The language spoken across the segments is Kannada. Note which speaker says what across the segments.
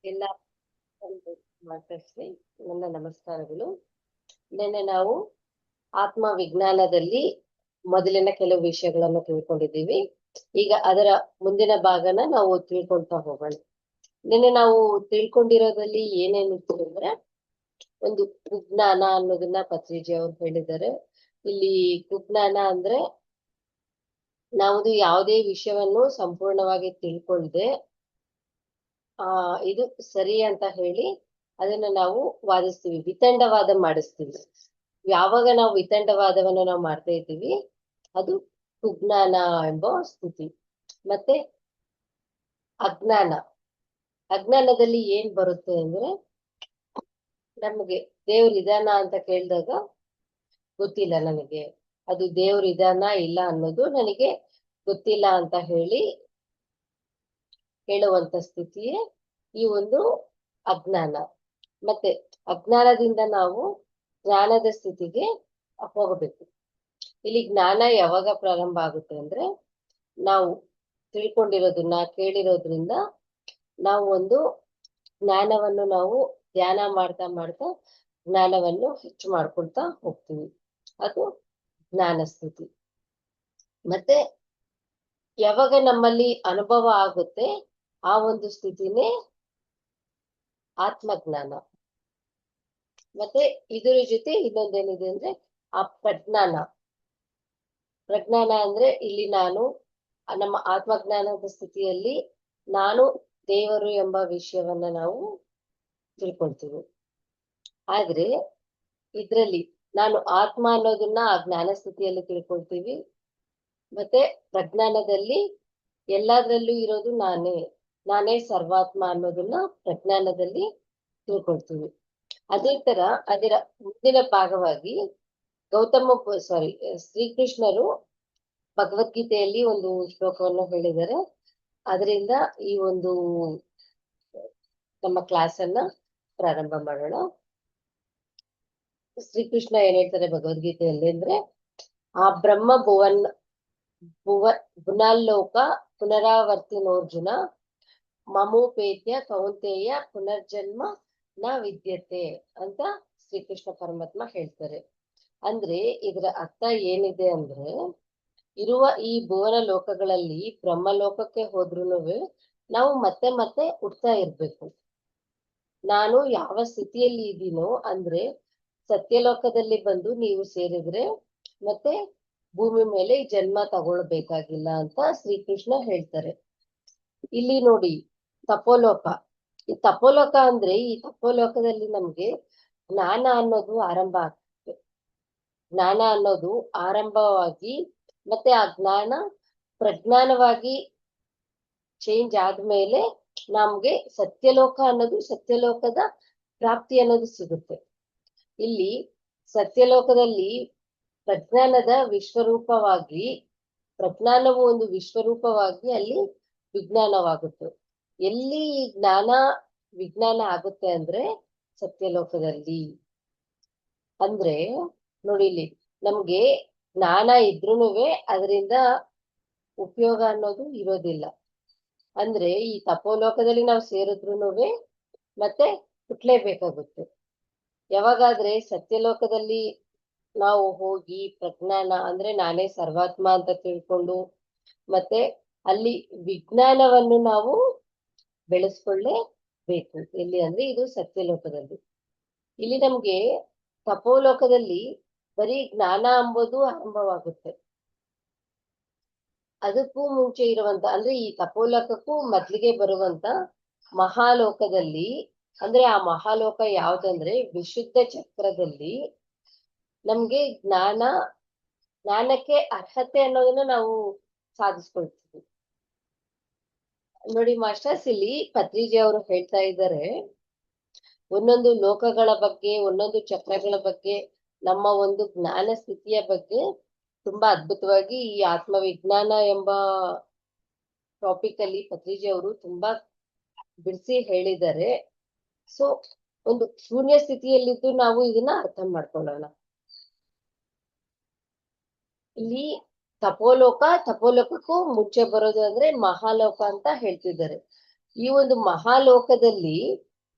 Speaker 1: ಎಲ್ಲ ಮಾತಾಡ್ಸಿ ನನ್ನ ನಮಸ್ಕಾರಗಳು. ನಿನ್ನೆ ನಾವು ಆತ್ಮ ವಿಜ್ಞಾನದಲ್ಲಿ ಮೊದಲಿನ ಕೆಲವು ವಿಷಯಗಳನ್ನು ತಿಳ್ಕೊಂಡಿದ್ದೀವಿ. ಈಗ ಅದರ ಮುಂದಿನ ಭಾಗನ ನಾವು ತಿಳ್ಕೊಳ್ತಾ ಹೋಗೋಣ. ನಿನ್ನೆ ನಾವು ತಿಳ್ಕೊಂಡಿರೋದ್ರಲ್ಲಿ ಏನೇನಿತ್ತು ಅಂದ್ರೆ, ಒಂದು ಕುಜ್ಞಾನ ಅನ್ನೋದನ್ನ ಪತ್ರಿಜಿ ಅವ್ರು ಹೇಳಿದ್ದಾರೆ. ಇಲ್ಲಿ ಕುಜ್ಞಾನ ಅಂದ್ರೆ ನಾವು ಯಾವುದೇ ವಿಷಯವನ್ನು ಸಂಪೂರ್ಣವಾಗಿ ತಿಳ್ಕೊಳ್ದೆ ಇದು ಸರಿ ಅಂತ ಹೇಳಿ ಅದನ್ನ ನಾವು ವಾದಿಸ್ತೀವಿ, ವಿತಂಡವಾದ ಮಾಡಿಸ್ತೀವಿ. ಯಾವಾಗ ನಾವು ವಿತಂಡವಾದವನ್ನು ನಾವು ಮಾಡ್ತಾ ಇದ್ದೀವಿ ಅದು ಕುಜ್ಞಾನ ಎಂಬ ಸ್ಥಿತಿ. ಮತ್ತೆ ಅಜ್ಞಾನ, ಅಜ್ಞಾನದಲ್ಲಿ ಏನ್ ಬರುತ್ತೆ ಅಂದ್ರೆ, ನಮಗೆ ದೇವ್ರ ಇದಾನ ಅಂತ ಕೇಳಿದಾಗ ಗೊತ್ತಿಲ್ಲ ನನಗೆ, ಅದು ದೇವ್ರ ಇದಾನ ಇಲ್ಲ ಅನ್ನೋದು ನನಗೆ ಗೊತ್ತಿಲ್ಲ ಅಂತ ಹೇಳುವಂತ ಸ್ಥಿತಿಯೇ ಈ ಒಂದು ಅಜ್ಞಾನ. ಮತ್ತೆ ಅಜ್ಞಾನದಿಂದ ನಾವು ಜ್ಞಾನದ ಸ್ಥಿತಿಗೆ ಹೋಗಬೇಕು. ಇಲ್ಲಿ ಜ್ಞಾನ ಯಾವಾಗ ಪ್ರಾರಂಭ ಆಗುತ್ತೆ ಅಂದ್ರೆ, ನಾವು ತಿಳ್ಕೊಂಡಿರೋದನ್ನ ಕೇಳಿರೋದ್ರಿಂದ ನಾವು ಒಂದು ಜ್ಞಾನವನ್ನು ನಾವು ಧ್ಯಾನ ಮಾಡ್ತಾ ಮಾಡ್ತಾ ಜ್ಞಾನವನ್ನು ಹೆಚ್ಚು ಮಾಡ್ಕೊಳ್ತಾ ಹೋಗ್ತೀವಿ. ಅದು ಜ್ಞಾನ ಸ್ಥಿತಿ. ಮತ್ತೆ ಯಾವಾಗ ನಮ್ಮಲ್ಲಿ ಅನುಭವ ಆಗುತ್ತೆ ಆ ಒಂದು ಸ್ಥಿತಿನೇ ಆತ್ಮಜ್ಞಾನ. ಮತ್ತೆ ಇದರ ಜೊತೆ ಇನ್ನೊಂದೇನಿದೆ ಅಂದ್ರೆ ಆ ಪ್ರಜ್ಞಾನ. ಪ್ರಜ್ಞಾನ ಅಂದ್ರೆ ಇಲ್ಲಿ ನಮ್ಮ ಆತ್ಮಜ್ಞಾನದ ಸ್ಥಿತಿಯಲ್ಲಿ ನಾನು ದೇವರು ಎಂಬ ವಿಷಯವನ್ನ ನಾವು ತಿಳ್ಕೊಳ್ತೀವಿ. ಆದ್ರೆ ಇದ್ರಲ್ಲಿ ನಾನು ಆತ್ಮ ಅನ್ನೋದನ್ನ ಆ ಜ್ಞಾನ ಸ್ಥಿತಿಯಲ್ಲಿ ತಿಳ್ಕೊಳ್ತೀವಿ. ಮತ್ತೆ ಪ್ರಜ್ಞಾನದಲ್ಲಿ ಎಲ್ಲಾದ್ರಲ್ಲೂ ಇರೋದು ನಾನೇ ಸರ್ವಾತ್ಮ ಅನ್ನೋದನ್ನ ಪ್ರಜ್ಞಾನದಲ್ಲಿ ತಿಳ್ಕೊಳ್ತೀವಿ. ಅದೇ ತರ ಅದರ ಮುಂದಿನ ಭಾಗವಾಗಿ ಶ್ರೀಕೃಷ್ಣರು ಭಗವದ್ಗೀತೆಯಲ್ಲಿ ಒಂದು ಶ್ಲೋಕವನ್ನು ಹೇಳಿದ್ದಾರೆ. ಅದರಿಂದ ಈ ಒಂದು ನಮ್ಮ ಕ್ಲಾಸ್ ಅನ್ನ ಪ್ರಾರಂಭ ಮಾಡೋಣ. ಶ್ರೀಕೃಷ್ಣ ಏನ್ ಹೇಳ್ತಾರೆ ಭಗವದ್ಗೀತೆಯಲ್ಲಿ ಅಂದ್ರೆ, ಆ ಬ್ರಹ್ಮ ಭುವನಲೋಕ ಪುನರಾವರ್ತಿನೋರ್ಜುನ ಮಮೋಪೇತ್ಯ ಕೌಂತೆಯ ಪುನರ್ಜನ್ಮ ನ ವಿದ್ಯತೆ ಅಂತ ಶ್ರೀಕೃಷ್ಣ ಪರಮಾತ್ಮ ಹೇಳ್ತಾರೆ. ಅಂದ್ರೆ ಇದರ ಅರ್ಥ ಏನಿದೆ ಅಂದ್ರೆ, ಇರುವ ಈ ಭುವನ ಲೋಕಗಳಲ್ಲಿ ಬ್ರಹ್ಮಲೋಕಕ್ಕೆ ಹೋದ್ರುನುವೆ ನಾವು ಮತ್ತೆ ಮತ್ತೆ ಹುಡ್ತಾ ಇರ್ಬೇಕು. ನಾನು ಯಾವ ಸ್ಥಿತಿಯಲ್ಲಿ ಇದ್ದೀನೋ ಅಂದ್ರೆ ಸತ್ಯಲೋಕದಲ್ಲಿ ಬಂದು ನೀವು ಸೇರಿದ್ರೆ ಮತ್ತೆ ಭೂಮಿ ಮೇಲೆ ಜನ್ಮ ತಗೊಳ್ಬೇಕಾಗಿಲ್ಲ ಅಂತ ಶ್ರೀಕೃಷ್ಣ ಹೇಳ್ತಾರೆ. ಇಲ್ಲಿ ನೋಡಿ, ತಪೋಲೋಕ. ಈ ತಪೋಲೋಕ ಅಂದ್ರೆ ಈ ತಪೋಲೋಕದಲ್ಲಿ ನಮ್ಗೆ ಜ್ಞಾನ ಅನ್ನೋದು ಆರಂಭ ಆಗ್ತದೆ. ಜ್ಞಾನ ಅನ್ನೋದು ಆರಂಭವಾಗಿ ಮತ್ತೆ ಆ ಜ್ಞಾನ ಪ್ರಜ್ಞಾನವಾಗಿ ಚೇಂಜ್ ಆದ್ಮೇಲೆ ನಮ್ಗೆ ಸತ್ಯಲೋಕದ ಪ್ರಾಪ್ತಿ ಅನ್ನೋದು ಸಿಗುತ್ತೆ. ಇಲ್ಲಿ ಸತ್ಯಲೋಕದಲ್ಲಿ ಪ್ರಜ್ಞಾನವು ಒಂದು ವಿಶ್ವರೂಪವಾಗಿ ಅಲ್ಲಿ ವಿಜ್ಞಾನವಾಗುತ್ತೆ. ಎಲ್ಲಿ ವಿಜ್ಞಾನ ಆಗುತ್ತೆ ಅಂದ್ರೆ ಸತ್ಯಲೋಕದಲ್ಲಿ. ಅಂದ್ರೆ ನೋಡಿ, ಇಲ್ಲಿ ನಮ್ಗೆ ಜ್ಞಾನ ಇದ್ರೂನುವೆ ಅದರಿಂದ ಉಪಯೋಗ ಅನ್ನೋದು ಇರೋದಿಲ್ಲ. ಅಂದ್ರೆ ಈ ತಪೋಲೋಕದಲ್ಲಿ ನಾವು ಸೇರಿದ್ರುನುವೆ ಮತ್ತೆ ಹುಟ್ಲೇಬೇಕಾಗುತ್ತೆ. ಯಾವಾಗಾದ್ರೆ ಸತ್ಯಲೋಕದಲ್ಲಿ ನಾವು ಹೋಗಿ ಪ್ರಜ್ಞಾನ ಅಂದ್ರೆ ನಾನೇ ಸರ್ವಾತ್ಮ ಅಂತ ತಿಳ್ಕೊಂಡು ಮತ್ತೆ ಅಲ್ಲಿ ವಿಜ್ಞಾನವನ್ನು ನಾವು ಬೆಳೆಸ್ಕೊಳ್ಳೇಬೇಕು. ಎಲ್ಲಿ ಅಂದ್ರೆ ಇದು ಸತ್ಯಲೋಕದಲ್ಲಿ. ಇಲ್ಲಿ ನಮ್ಗೆ ತಪೋಲೋಕದಲ್ಲಿ ಬರೀ ಜ್ಞಾನ ಎಂಬುದು ಆರಂಭವಾಗುತ್ತೆ. ಅದಕ್ಕೂ ಮುಂಚೆ ಇರುವಂತ ಅಂದ್ರೆ ಈ ತಪೋಲೋಕಕ್ಕೂ ಮೊದ್ಲಿಗೆ ಬರುವಂತ ಮಹಾಲೋಕದಲ್ಲಿ, ಅಂದ್ರೆ ಆ ಮಹಾಲೋಕ ಯಾವ್ದಂದ್ರೆ ವಿಶುದ್ಧ ಚಕ್ರದಲ್ಲಿ ನಮ್ಗೆ ಜ್ಞಾನಕ್ಕೆ ಅರ್ಹತೆ ಅನ್ನೋದನ್ನ ನಾವು ಸಾಧಿಸ್ಕೊಳ್ತೀವಿ. ನೋಡಿ ಮಾಸ್ಟರ್ಸ್, ಇಲ್ಲಿ ಪತ್ರಿಜಿ ಅವರು ಹೇಳ್ತಾ ಇದ್ದಾರೆ, ಒಂದೊಂದು ಲೋಕಗಳ ಬಗ್ಗೆ ಒಂದೊಂದು ಚಕ್ರಗಳ ಬಗ್ಗೆ ನಮ್ಮ ಒಂದು ಜ್ಞಾನ ಸ್ಥಿತಿಯ ಬಗ್ಗೆ ತುಂಬಾ ಅದ್ಭುತವಾಗಿ ಈ ಆತ್ಮವಿಜ್ಞಾನ ಎಂಬ ಟಾಪಿಕ್ ಅಲ್ಲಿ ಪತ್ರಿಜಿ ಅವರು ತುಂಬಾ ಬಿಡಿಸಿ ಹೇಳಿದ್ದಾರೆ. ಸೊ ಒಂದು ಶೂನ್ಯ ಸ್ಥಿತಿಯಲ್ಲಿದ್ದು ನಾವು ಇದನ್ನ ಅರ್ಥ ಮಾಡ್ಕೊಳ್ಳೋಣ. ಇಲ್ಲಿ ತಪೋಲೋಕಕ್ಕೂ ಮುಂಚೆ ಬರೋದು ಅಂದ್ರೆ ಮಹಾಲೋಕ ಅಂತ ಹೇಳ್ತಿದ್ದಾರೆ. ಈ ಒಂದು ಮಹಾಲೋಕದಲ್ಲಿ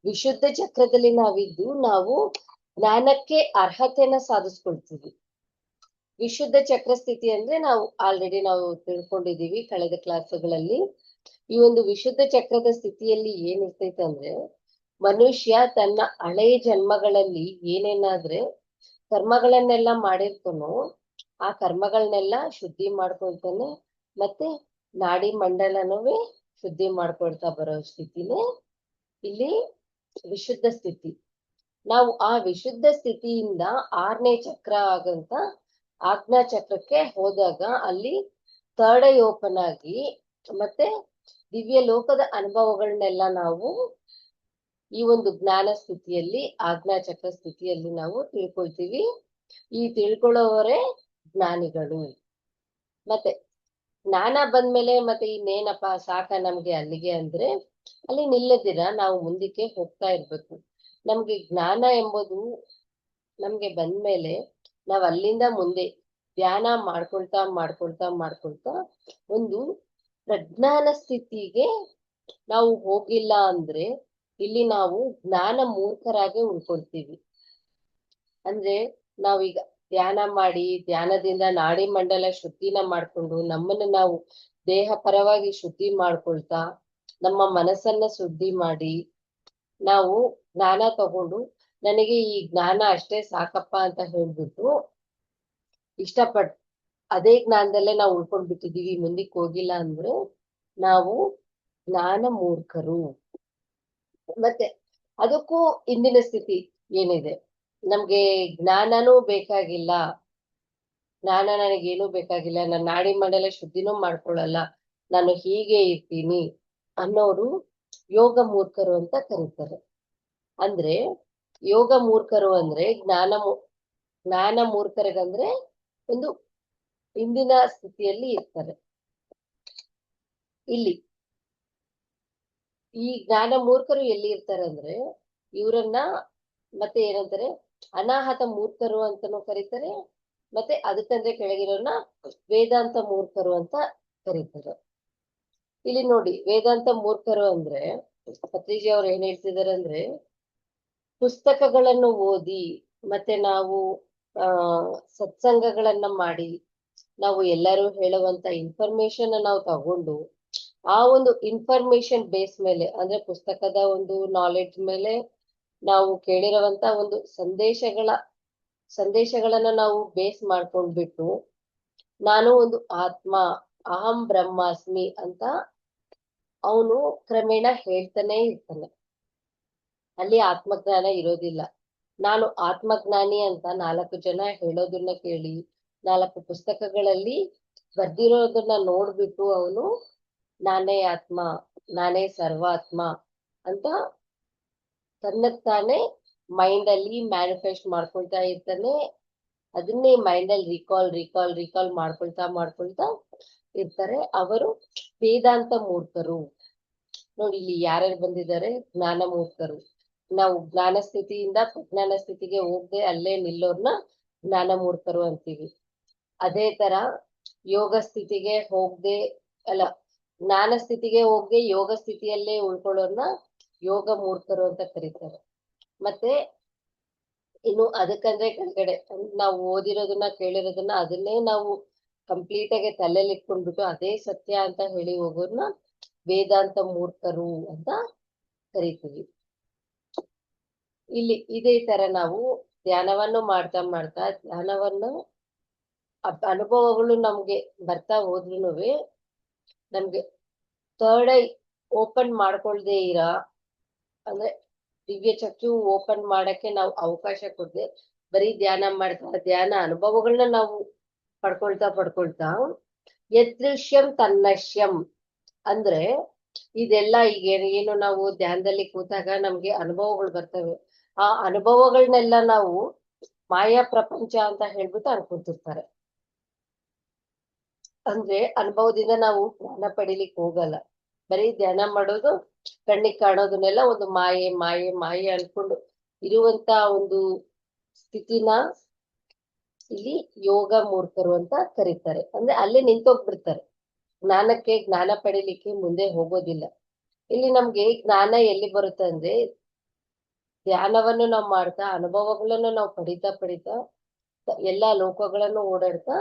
Speaker 1: ವಿಶುದ್ಧ ಚಕ್ರದಲ್ಲಿ ನಾವಿದ್ದು ನಾವು ಜ್ಞಾನಕ್ಕೆ ಅರ್ಹತೆಯನ್ನ ಸಾಧಿಸ್ಕೊಳ್ತೀವಿ. ವಿಶುದ್ಧ ಚಕ್ರ ಸ್ಥಿತಿ ಅಂದ್ರೆ ನಾವು ಆಲ್ರೆಡಿ ನಾವು ತಿಳ್ಕೊಂಡಿದೀವಿ ಕಳೆದ ಕ್ಲಾಸ್ಗಳಲ್ಲಿ. ಈ ಒಂದು ವಿಶುದ್ಧ ಚಕ್ರದ ಸ್ಥಿತಿಯಲ್ಲಿ ಏನಿರ್ತೈತೆ ಅಂದ್ರೆ ಮನುಷ್ಯ ತನ್ನ ಹಳೆಯ ಜನ್ಮಗಳಲ್ಲಿ ಏನೇನಾದ್ರೆ ಕರ್ಮಗಳನ್ನೆಲ್ಲ ಮಾಡಿರ್ತಾನೋ ಆ ಕರ್ಮಗಳನ್ನೆಲ್ಲ ಶುದ್ಧಿ ಮಾಡ್ಕೊಳ್ತಾನೆ, ಮತ್ತೆ ನಾಡಿ ಮಂಡಲನೂ ಶುದ್ಧಿ ಮಾಡ್ಕೊಳ್ತಾ ಬರೋ ಸ್ಥಿತಿನೇ ಇಲ್ಲಿ ವಿಶುದ್ಧ ಸ್ಥಿತಿ. ನಾವು ಆ ವಿಶುದ್ಧ ಸ್ಥಿತಿಯಿಂದ 6ನೇ ಚಕ್ರ ಆಗಂತ ಆಜ್ಞಾ ಚಕ್ರಕ್ಕೆ ಹೋದಾಗ ಅಲ್ಲಿ ಥರ್ಡ್ ಐ ಓಪನ್ ಆಗಿ ಮತ್ತೆ ದಿವ್ಯ ಲೋಕದ ಅನುಭವಗಳನ್ನೆಲ್ಲ ನಾವು ಈ ಒಂದು ಜ್ಞಾನ ಸ್ಥಿತಿಯಲ್ಲಿ ಆಜ್ಞಾ ಚಕ್ರ ಸ್ಥಿತಿಯಲ್ಲಿ ನಾವು ತಿಳ್ಕೊಳ್ತೀವಿ. ಈ ತಿಳ್ಕೊಳ್ಳೋವರೇ ಜ್ಞಾನಿಗಳು. ಮತ್ತೆ ಜ್ಞಾನ ಬಂದ್ಮೇಲೆ ಮತ್ತೆ ಇನ್ನೇನಪ್ಪ ಸಾಕ ನಮ್ಗೆ ಅಲ್ಲಿಗೆ ಅಂದ್ರೆ ಅಲ್ಲಿ ನಿಲ್ಲದಿರ ನಾವು ಮುಂದಕ್ಕೆ ಹೋಗ್ತಾ ಇರ್ಬೇಕು. ನಮ್ಗೆ ಜ್ಞಾನ ಎಂಬುದು ನಮ್ಗೆ ಬಂದ್ಮೇಲೆ ನಾವ್ ಅಲ್ಲಿಂದ ಮುಂದೆ ಧ್ಯಾನ ಮಾಡ್ಕೊಳ್ತಾ ಮಾಡ್ಕೊಳ್ತಾ ಮಾಡ್ಕೊಳ್ತಾ ಒಂದು ಪ್ರಜ್ಞಾನ ಸ್ಥಿತಿಗೆ ನಾವು ಹೋಗಿಲ್ಲ ಅಂದ್ರೆ ಇಲ್ಲಿ ನಾವು ಜ್ಞಾನ ಮೂರ್ಖರಾಗೆ ಉಳ್ಕೊಳ್ತೀವಿ. ಅಂದ್ರೆ ನಾವೀಗ ಧ್ಯಾನ ಮಾಡಿ ಧ್ಯಾನದಿಂದ ನಾಡಿ ಮಂಡಲ ಶುದ್ಧಿನ ಮಾಡ್ಕೊಂಡು ನಮ್ಮನ್ನ ನಾವು ದೇಹ ಪರವಾಗಿ ಶುದ್ಧಿ ಮಾಡ್ಕೊಳ್ತಾ ನಮ್ಮ ಮನಸ್ಸನ್ನ ಶುದ್ಧಿ ಮಾಡಿ ನಾವು ಜ್ಞಾನ ತಗೊಂಡು ನನಗೆ ಈ ಜ್ಞಾನ ಅಷ್ಟೇ ಸಾಕಪ್ಪ ಅಂತ ಹೇಳ್ಬಿಟ್ಟು ಇಷ್ಟಪಟ್ ಅದೇ ಜ್ಞಾನದಲ್ಲೇ ನಾವು ಉಳ್ಕೊಂಡ್ ಬಿಟ್ಟಿದೀವಿ, ಮುಂದಕ್ಕೆ ಹೋಗಿಲ್ಲ ಅಂದ್ರೆ ನಾವು ಜ್ಞಾನ ಮೂರ್ಖರು. ಮತ್ತೆ ಅದಕ್ಕೂ ಇಂದಿನ ಸ್ಥಿತಿ ಏನಿದೆ, ನಮ್ಗೆ ಜ್ಞಾನನೂ ಬೇಕಾಗಿಲ್ಲ, ಜ್ಞಾನ ನನಗೇನು ಬೇಕಾಗಿಲ್ಲ, ನಾನು ನಾಡಿ ಮಂಡಲ ಶುದ್ಧಿನೂ ಮಾಡ್ಕೊಳ್ಳಲ್ಲ, ನಾನು ಹೀಗೆ ಇರ್ತೀನಿ ಅನ್ನೋರು ಯೋಗ ಮೂರ್ಖರು ಅಂತ ಕರೀತಾರೆ. ಅಂದ್ರೆ ಯೋಗ ಮೂರ್ಖರು ಅಂದ್ರೆ ಜ್ಞಾನ ಮೂರ್ಖರಿಗಂದ್ರೆ ಒಂದು ಇಂದಿನ ಸ್ಥಿತಿಯಲ್ಲಿ ಇರ್ತಾರೆ. ಇಲ್ಲಿ ಈ ಜ್ಞಾನ ಮೂರ್ಖರು ಎಲ್ಲಿ ಇರ್ತಾರೆ ಅಂದ್ರೆ ಇವ್ರನ್ನ ಮತ್ತೆ ಏನಂತಾರೆ ಅನಾಹತ ಮೂರ್ಖರು ಅಂತಾನೂ ಕರೀತಾರೆ, ಮತ್ತೆ ಅದಕ್ಕಂದ್ರೆ ಕೆಳಗಿರೋರ್ನ ವೇದಾಂತ ಮೂರ್ಖರು ಅಂತ ಕರೀತಾರೆ. ಇಲ್ಲಿ ನೋಡಿ ವೇದಾಂತ ಮೂರ್ಖರು ಅಂದ್ರೆ ಪತ್ರಿಜಿ ಅವ್ರು ಏನ್ ಹೇಳ್ತಿದಾರೆ ಅಂದ್ರೆ ಪುಸ್ತಕಗಳನ್ನು ಓದಿ ಮತ್ತೆ ನಾವು ಸತ್ಸಂಗಗಳನ್ನ ಮಾಡಿ ನಾವು ಎಲ್ಲರೂ ಹೇಳುವಂತ ಇನ್ಫಾರ್ಮೇಶನ್ ನಾವು ತಗೊಂಡು ಆ ಒಂದು ಇನ್ಫಾರ್ಮೇಶನ್ ಬೇಸ್ ಮೇಲೆ ಅಂದ್ರೆ ಪುಸ್ತಕದ ಒಂದು ನಾಲೆಡ್ಜ್ ಮೇಲೆ ನಾವು ಕೇಳಿರುವಂತ ಒಂದು ಸಂದೇಶಗಳನ್ನ ನಾವು ಬೇಸ್ ಮಾಡ್ಕೊಂಡ್ಬಿಟ್ಟು ನಾನು ಒಂದು ಆತ್ಮ ಅಹಂ ಬ್ರಹ್ಮಾಸ್ಮಿ ಅಂತ ಅವನು ಕ್ರಮೇಣ ಹೇಳ್ತಾನೆ ಇರ್ತಾನೆ. ಅಲ್ಲಿ ಆತ್ಮಜ್ಞಾನ ಇರೋದಿಲ್ಲ. ನಾನು ಆತ್ಮಜ್ಞಾನಿ ಅಂತ 4 ಜನ ಹೇಳೋದನ್ನ ಕೇಳಿ 4 ಪುಸ್ತಕಗಳಲ್ಲಿ ಬರ್ದಿರೋದನ್ನ ನೋಡ್ಬಿಟ್ಟು ಅವನು ನಾನೇ ಆತ್ಮ, ನಾನೇ ಸರ್ವಾತ್ಮ ಅಂತ ತನ್ನತ್ತಾನೆ ಮೈಂಡ್ ಅಲ್ಲಿ ಮ್ಯಾನಿಫೆಸ್ಟ್ ಮಾಡ್ಕೊಳ್ತಾ ಇರ್ತಾನೆ. ಅದನ್ನೇ ಮೈಂಡ್ ಅಲ್ಲಿ ರಿಕಾಲ್ ಮಾಡ್ಕೊಳ್ತಾ ಇರ್ತಾರೆ. ಅವರು ವೇದಾಂತ ಮೂರ್ಖರು. ನೋಡಿ ಇಲ್ಲಿ ಯಾರ್ಯಾರು ಬಂದಿದ್ದಾರೆ, ಜ್ಞಾನ ಮೂರ್ಖರು. ನಾವು ಜ್ಞಾನ ಸ್ಥಿತಿಯಿಂದ ಪ್ರಜ್ಞಾನ ಸ್ಥಿತಿಗೆ ಹೋಗದೆ ಅಲ್ಲೇ ನಿಲ್ಲೋರ್ನ ಜ್ಞಾನ ಮೂರ್ಖರು ಅಂತೀವಿ. ಅದೇ ತರ ಯೋಗ ಸ್ಥಿತಿಗೆ ಹೋಗದೆ ಅಲ್ಲ ಜ್ಞಾನ ಸ್ಥಿತಿಗೆ ಹೋಗದೆ ಯೋಗ ಸ್ಥಿತಿಯಲ್ಲೇ ಉಳ್ಕೊಳ್ಳೋರ್ನ ಯೋಗ ಮೂರ್ಖರು ಅಂತ ಕರೀತಾರೆ. ಮತ್ತೆ ಇನ್ನು ಅದಕ್ಕಂದ್ರೆ ಕೆಳಗಡೆ ನಾವು ಓದಿರೋದನ್ನ ಕೇಳಿರೋದನ್ನ ಅದನ್ನೇ ನಾವು ಕಂಪ್ಲೀಟ್ ಆಗಿ ತಲೆಯಲ್ಲಿ ಇಟ್ಕೊಂಡ್ಬಿಟ್ಟು ಅದೇ ಸತ್ಯ ಅಂತ ಹೇಳಿ ಹೋಗೋರ್ನ ವೇದಾಂತ ಮೂರ್ಖರು ಅಂತ ಕರಿತೀವಿ. ಇಲ್ಲಿ ಇದೇ ತರ ನಾವು ಧ್ಯಾನವನ್ನು ಮಾಡ್ತಾ ಧ್ಯಾನವನ್ನು ಅನುಭವಗಳು ನಮ್ಗೆ ಬರ್ತಾ ಹೋದ್ರುನುವೆ ನಮ್ಗೆ ಥರ್ಡ್ ಐ ಓಪನ್ ಮಾಡ್ಕೊಳ್ದೆ ಅಂದ್ರೆ ದಿವ್ಯ ಚಕ್ಷು ಓಪನ್ ಮಾಡಕ್ಕೆ ನಾವು ಅವಕಾಶ ಕೊಡದೆ ಬರೀ ಧ್ಯಾನ ಅನುಭವಗಳನ್ನ ನಾವು ಪಡ್ಕೊಳ್ತಾ ಯದೃಶ್ಯಂ ತನ್ನಶ್ಯಂ ಅಂದ್ರೆ ಇದೆಲ್ಲ ಈಗ ಏನು ನಾವು ಧ್ಯಾನದಲ್ಲಿ ಕೂತಾಗ ನಮ್ಗೆ ಅನುಭವಗಳು ಬರ್ತವೆ. ಆ ಅನುಭವಗಳನ್ನೆಲ್ಲ ನಾವು ಮಾಯಾ ಪ್ರಪಂಚ ಅಂತ ಹೇಳ್ಬಿಟ್ಟು ಅನ್ಕೊಂತಿರ್ತಾರೆ. ಅಂದ್ರೆ ಅನುಭವದಿಂದ ನಾವು ಜ್ಞಾನ ಪಡಿಲಿಕ್ಕೆ ಹೋಗಲ್ಲ, ಬರೀ ಧ್ಯಾನ ಮಾಡೋದು ಕಣ್ಣಿಗೆ ಕಾಣೋದನ್ನೆಲ್ಲ ಒಂದು ಮಾಯೆ ಅನ್ಕೊಂಡು ಇರುವಂತ ಒಂದು ಸ್ಥಿತಿನ ಇಲ್ಲಿ ಯೋಗ ಮೂರ್ಖರು ಅಂತ ಕರೀತಾರೆ. ಅಂದ್ರೆ ಅಲ್ಲೇ ನಿಂತೋಗ್ಬಿಡ್ತಾರೆ, ಜ್ಞಾನ ಪಡಿಲಿಕ್ಕೆ ಮುಂದೆ ಹೋಗೋದಿಲ್ಲ. ಇಲ್ಲಿ ನಮ್ಗೆ ಜ್ಞಾನ ಎಲ್ಲಿ ಬರುತ್ತೆ ಅಂದ್ರೆ ಧ್ಯಾನವನ್ನು ನಾವು ಮಾಡ್ತಾ ಅನುಭವಗಳನ್ನು ನಾವು ಪಡಿತಾ ಎಲ್ಲಾ ಲೋಕಗಳನ್ನು ಓಡಾಡ್ತಾ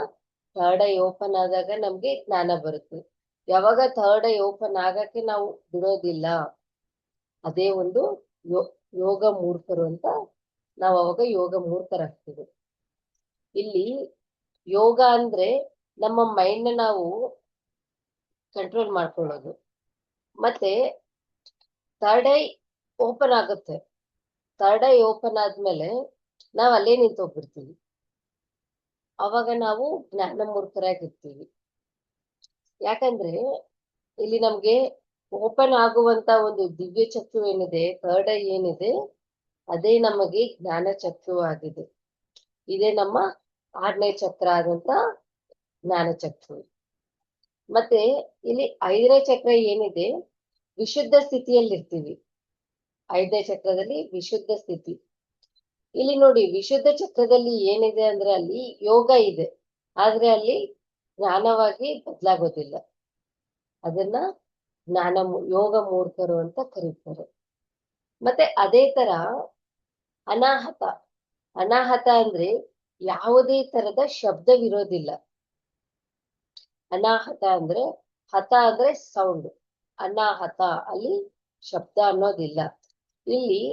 Speaker 1: ಥರ್ಡ್ ಐ ಓಪನ್ ಆದಾಗ ನಮ್ಗೆ ಜ್ಞಾನ ಬರುತ್ತೆ. ಯಾವಾಗ ಥರ್ಡ್ ಐ ಓಪನ್ ಆಗಕ್ಕೆ ನಾವು ಬಿಡೋದಿಲ್ಲ, ಅದೇ ಒಂದು ಯೋಗ ಮೂರ್ಖರು ಅಂತ ನಾವು ಅವಾಗ ಯೋಗ ಮೂರ್ಖರಾಗ್ತೀವಿ. ಇಲ್ಲಿ ಯೋಗ ಅಂದ್ರೆ ನಮ್ಮ ಮೈಂಡ್ ನಾವು ಕಂಟ್ರೋಲ್ ಮಾಡ್ಕೊಳ್ಳೋದು. ಮತ್ತೆ ಥರ್ಡ್ ಐ ಓಪನ್ ಆಗುತ್ತೆ. ಥರ್ಡ್ ಐ ಓಪನ್ ಆದ್ಮೇಲೆ ನಾವ್ ಅಲ್ಲೇ ನಿಂತೋಗ್ಬಿಡ್ತೀವಿ. ಅವಾಗ ನಾವು ಜ್ಞಾನ ಮೂರ್ಖರಾಗಿರ್ತೀವಿ. ಯಾಕಂದ್ರೆ ಇಲ್ಲಿ ನಮ್ಗೆ ಓಪನ್ ಆಗುವಂತ ಒಂದು ದಿವ್ಯ ಚಕ್ಷು ಏನಿದೆ, ಥರ್ಡ್ ಐ ಏನಿದೆ, ಅದೇ ನಮಗೆ ಜ್ಞಾನ ಚಕ್ಷು ಆಗಿದೆ. ಇದೇ ನಮ್ಮ 6ನೇ ಚಕ್ರ ಆದಂತ ಜ್ಞಾನ ಚಕ್ಷು. ಮತ್ತೆ ಇಲ್ಲಿ 5ನೇ ಚಕ್ರ ಏನಿದೆ, ವಿಶುದ್ಧ ಸ್ಥಿತಿಯಲ್ಲಿ ಇರ್ತೀವಿ. 5ನೇ ಚಕ್ರದಲ್ಲಿ ವಿಶುದ್ಧ ಸ್ಥಿತಿ. ಇಲ್ಲಿ ನೋಡಿ, ವಿಶುದ್ಧ ಚಕ್ರದಲ್ಲಿ ಏನಿದೆ ಅಂದ್ರೆ ಅಲ್ಲಿ ಯೋಗ ಇದೆ, ಆದ್ರೆ ಅಲ್ಲಿ ಜ್ಞಾನವಾಗಿ ಬದಲಾಗೋದಿಲ್ಲ. ಅದನ್ನ ಯೋಗ ಮೂರ್ಖರು ಅಂತ ಕರೀತಾರೆ. ಮತ್ತೆ ಅದೇ ತರ ಅನಾಹತ. ಅನಾಹತ ಅಂದ್ರೆ ಯಾವುದೇ ತರದ ಶಬ್ದವಿರೋದಿಲ್ಲ. ಅನಾಹತ ಅಂದ್ರೆ ಹತ ಅಂದ್ರೆ ಸೌಂಡ್, ಅನಾಹತ ಅಲ್ಲಿ ಶಬ್ದ ಅನ್ನೋದಿಲ್ಲ. ಇಲ್ಲಿ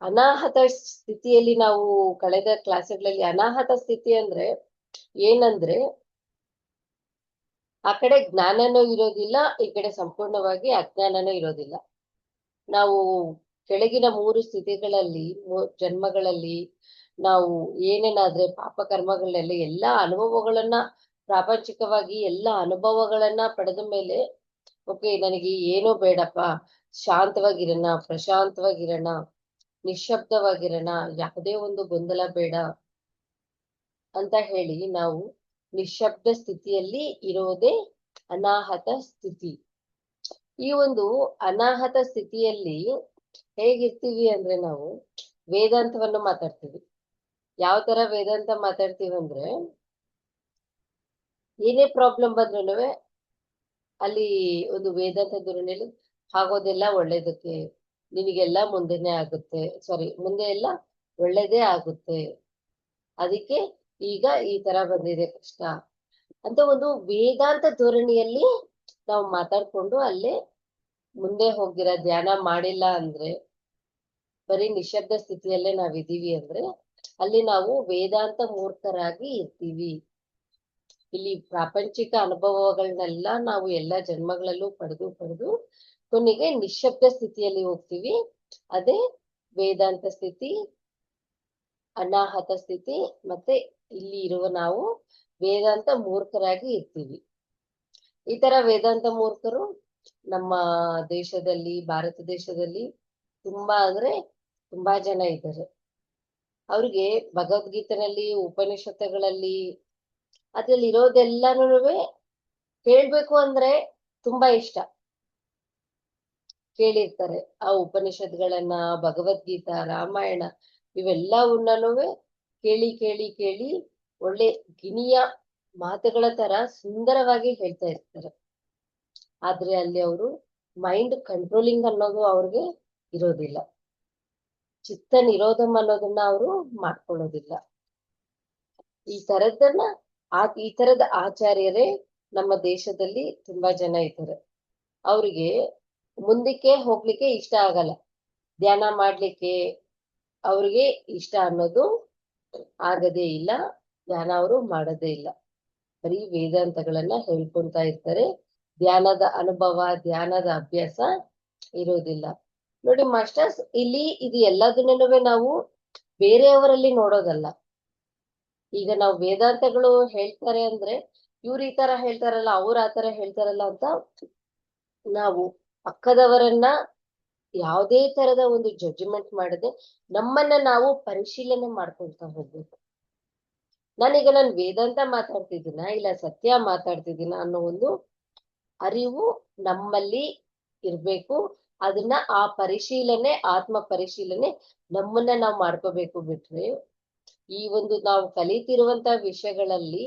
Speaker 1: ಅನಾಹತ ಸ್ಥಿತಿಯಲ್ಲಿ ನಾವು ಕಳೆದ ಕ್ಲಾಸ್ಗಳಲ್ಲಿ ಅನಾಹತ ಸ್ಥಿತಿ ಅಂದ್ರೆ ಏನಂದ್ರೆ ಆ ಕಡೆ ಜ್ಞಾನನೂ ಇರೋದಿಲ್ಲ, ಈ ಕಡೆ ಸಂಪೂರ್ಣವಾಗಿ ಅಜ್ಞಾನನೂ ಇರೋದಿಲ್ಲ. ನಾವು ಕೆಳಗಿನ 3 ಸ್ಥಿತಿಗಳಲ್ಲಿ ಜನ್ಮಗಳಲ್ಲಿ ನಾವು ಏನೇನಾದ್ರೆ ಪಾಪ ಕರ್ಮಗಳಲ್ಲಿ ಎಲ್ಲಾ ಅನುಭವಗಳನ್ನ ಪ್ರಾಪಂಚಿಕವಾಗಿ ಎಲ್ಲಾ ಅನುಭವಗಳನ್ನ ಪಡೆದ ಮೇಲೆ ಓಕೆ ನನಗೆ ಏನೂ ಬೇಡಪ್ಪ, ಶಾಂತವಾಗಿರೋಣ, ಪ್ರಶಾಂತವಾಗಿರೋಣ, ನಿಶ್ಶಬ್ದವಾಗಿರೋಣ, ಯಾವುದೇ ಒಂದು ಗೊಂದಲ ಬೇಡ ಅಂತ ಹೇಳಿ ನಾವು ನಿಶ್ಶಬ್ದ ಸ್ಥಿತಿಯಲ್ಲಿ ಇರೋದೇ ಅನಾಹತ ಸ್ಥಿತಿ. ಈ ಒಂದು ಅನಾಹತ ಸ್ಥಿತಿಯಲ್ಲಿ ಹೇಗಿರ್ತೀವಿ ಅಂದ್ರೆ ನಾವು ವೇದಾಂತವನ್ನು ಮಾತಾಡ್ತೀವಿ. ಯಾವ ತರ ವೇದಾಂತ ಮಾತಾಡ್ತೀವಿ ಅಂದ್ರೆ ಏನೇ ಪ್ರಾಬ್ಲಮ್ ಬಂದ್ರು ಅಲ್ಲಿ ಒಂದು ವೇದಾಂತ ಧೋರಣೆಯಲ್ಲಿ ಆಗೋದೆಲ್ಲ ಒಳ್ಳೇದಕ್ಕೆ, ನಿನಗೆಲ್ಲ ಮುಂದೆನೆ ಆಗುತ್ತೆ, ಮುಂದೆ ಎಲ್ಲ ಒಳ್ಳೇದೇ ಆಗುತ್ತೆ, ಅದಕ್ಕೆ ಈಗ ಈ ತರ ಬಂದಿದೆ ಕಷ್ಟ ಅಂತ ಒಂದು ವೇದಾಂತ ಧೋರಣೆಯಲ್ಲಿ ನಾವು ಮಾತಾಡ್ಕೊಂಡು ಅಲ್ಲೇ ಮುಂದೆ ಹೋಗ್ದಿರ ಧ್ಯಾನ ಮಾಡಿಲ್ಲ ಅಂದ್ರೆ, ಬರೀ ನಿಶಬ್ದ ಸ್ಥಿತಿಯಲ್ಲೇ ನಾವಿದೀವಿ ಅಂದ್ರೆ ಅಲ್ಲಿ ನಾವು ವೇದಾಂತ ಮೂರ್ಖರಾಗಿ ಇರ್ತೀವಿ. ಇಲ್ಲಿ ಪ್ರಾಪಂಚಿಕ ಅನುಭವಗಳನ್ನೆಲ್ಲ ನಾವು ಎಲ್ಲ ಜನ್ಮಗಳಲ್ಲೂ ಪಡೆದು ಕೊನೆಗೆ ನಿಶ್ಶಬ್ದ ಸ್ಥಿತಿಯಲ್ಲಿ ಹೋಗ್ತೀವಿ. ಅದೇ ವೇದಾಂತ ಸ್ಥಿತಿ, ಅನಾಹತ ಸ್ಥಿತಿ. ಮತ್ತೆ ಇಲ್ಲಿ ಇರುವ ನಾವು ವೇದಾಂತ ಮೂರ್ಖರಾಗಿ ಇರ್ತೀವಿ. ಈ ತರ ವೇದಾಂತ ಮೂರ್ಖರು ನಮ್ಮ ದೇಶದಲ್ಲಿ, ಭಾರತ ದೇಶದಲ್ಲಿ ತುಂಬಾ ಅಂದ್ರೆ ತುಂಬಾ ಜನ ಇದ್ದಾರೆ. ಅವ್ರಿಗೆ ಭಗವದ್ಗೀತೆನಲ್ಲಿ, ಉಪನಿಷತ್ತುಗಳಲ್ಲಿ ಅದ್ರಲ್ಲಿ ಇರೋದೆಲ್ಲಾನು ಹೇಳ್ಬೇಕು ಅಂದ್ರೆ ತುಂಬಾ ಇಷ್ಟ. ಕೇಳಿರ್ತಾರೆ ಆ ಉಪನಿಷತ್ಗಳನ್ನ, ಭಗವದ್ಗೀತಾ, ರಾಮಾಯಣ ಇವೆಲ್ಲವನ್ನೂ ಕೇಳಿ ಒಳ್ಳೆ ಗಿಣಿಯ ಮಾತುಗಳ ತರ ಸುಂದರವಾಗಿ ಹೇಳ್ತಾ ಇರ್ತಾರೆ. ಆದ್ರೆ ಅಲ್ಲಿ ಅವರು ಮೈಂಡ್ ಕಂಟ್ರೋಲಿಂಗ್ ಅನ್ನೋದು ಅವ್ರಿಗೆ ಇರೋದಿಲ್ಲ, ಚಿತ್ತ ನಿರೋಧಂ ಅನ್ನೋದನ್ನ ಅವರು ಮಾಡ್ಕೊಳ್ಳೋದಿಲ್ಲ. ಈ ತರದ ಆಚಾರ್ಯರೇ ನಮ್ಮ ದೇಶದಲ್ಲಿ ತುಂಬಾ ಜನ ಇದ್ದಾರೆ. ಅವ್ರಿಗೆ ಮುಂದಕ್ಕೆ ಹೋಗ್ಲಿಕ್ಕೆ ಇಷ್ಟ ಆಗಲ್ಲ, ಧ್ಯಾನ ಮಾಡ್ಲಿಕ್ಕೆ ಅವ್ರಿಗೆ ಇಷ್ಟ ಅನ್ನೋದು ಆಗದೇ ಇಲ್ಲ, ಧ್ಯಾನ ಅವರು ಮಾಡೋದೇ ಇಲ್ಲ, ಬರೀ ವೇದಾಂತಗಳನ್ನ ಹೇಳ್ಕೊಂತ ಇರ್ತಾರೆ. ಧ್ಯಾನದ ಅನುಭವ, ಧ್ಯಾನದ ಅಭ್ಯಾಸ ಇರೋದಿಲ್ಲ. ನೋಡಿ ಮಾಸ್ಟರ್ಸ್, ಇಲ್ಲಿ ಇದು ಎಲ್ಲದನ್ನೂ ನಾವು ಬೇರೆಯವರಲ್ಲಿ ನೋಡೋದಲ್ಲ. ಈಗ ನಾವು ವೇದಾಂತಗಳು ಹೇಳ್ತಾರೆ ಅಂದ್ರೆ ಇವ್ರು ಈ ತರ ಹೇಳ್ತಾರಲ್ಲ, ಅವ್ರು ಆ ತರ ಹೇಳ್ತಾರಲ್ಲ ಅಂತ ನಾವು ಪಕ್ಕದವರನ್ನ ಯಾವುದೇ ತರದ ಒಂದು ಜಡ್ಜ್ಮೆಂಟ್ ಮಾಡದೆ ನಮ್ಮನ್ನ ನಾವು ಪರಿಶೀಲನೆ ಮಾಡ್ಕೊಳ್ತಾ ಹೋಗ್ಬೇಕು. ನಾನೀಗ ವೇದಾಂತ ಮಾತಾಡ್ತಿದ್ದೀನ ಇಲ್ಲ ಸತ್ಯ ಮಾತಾಡ್ತಿದ್ದೀನ ಅನ್ನೋ ಒಂದು ಅರಿವು ನಮ್ಮಲ್ಲಿ ಇರ್ಬೇಕು. ಅದನ್ನ ಆ ಪರಿಶೀಲನೆ, ಆತ್ಮ ಪರಿಶೀಲನೆ ನಮ್ಮನ್ನ ನಾವು ಮಾಡ್ಕೋಬೇಕು. ಬಿಟ್ರೆ ಈ ಒಂದು ನಾವು ಕಲಿತಿರುವಂತ ವಿಷಯಗಳಲ್ಲಿ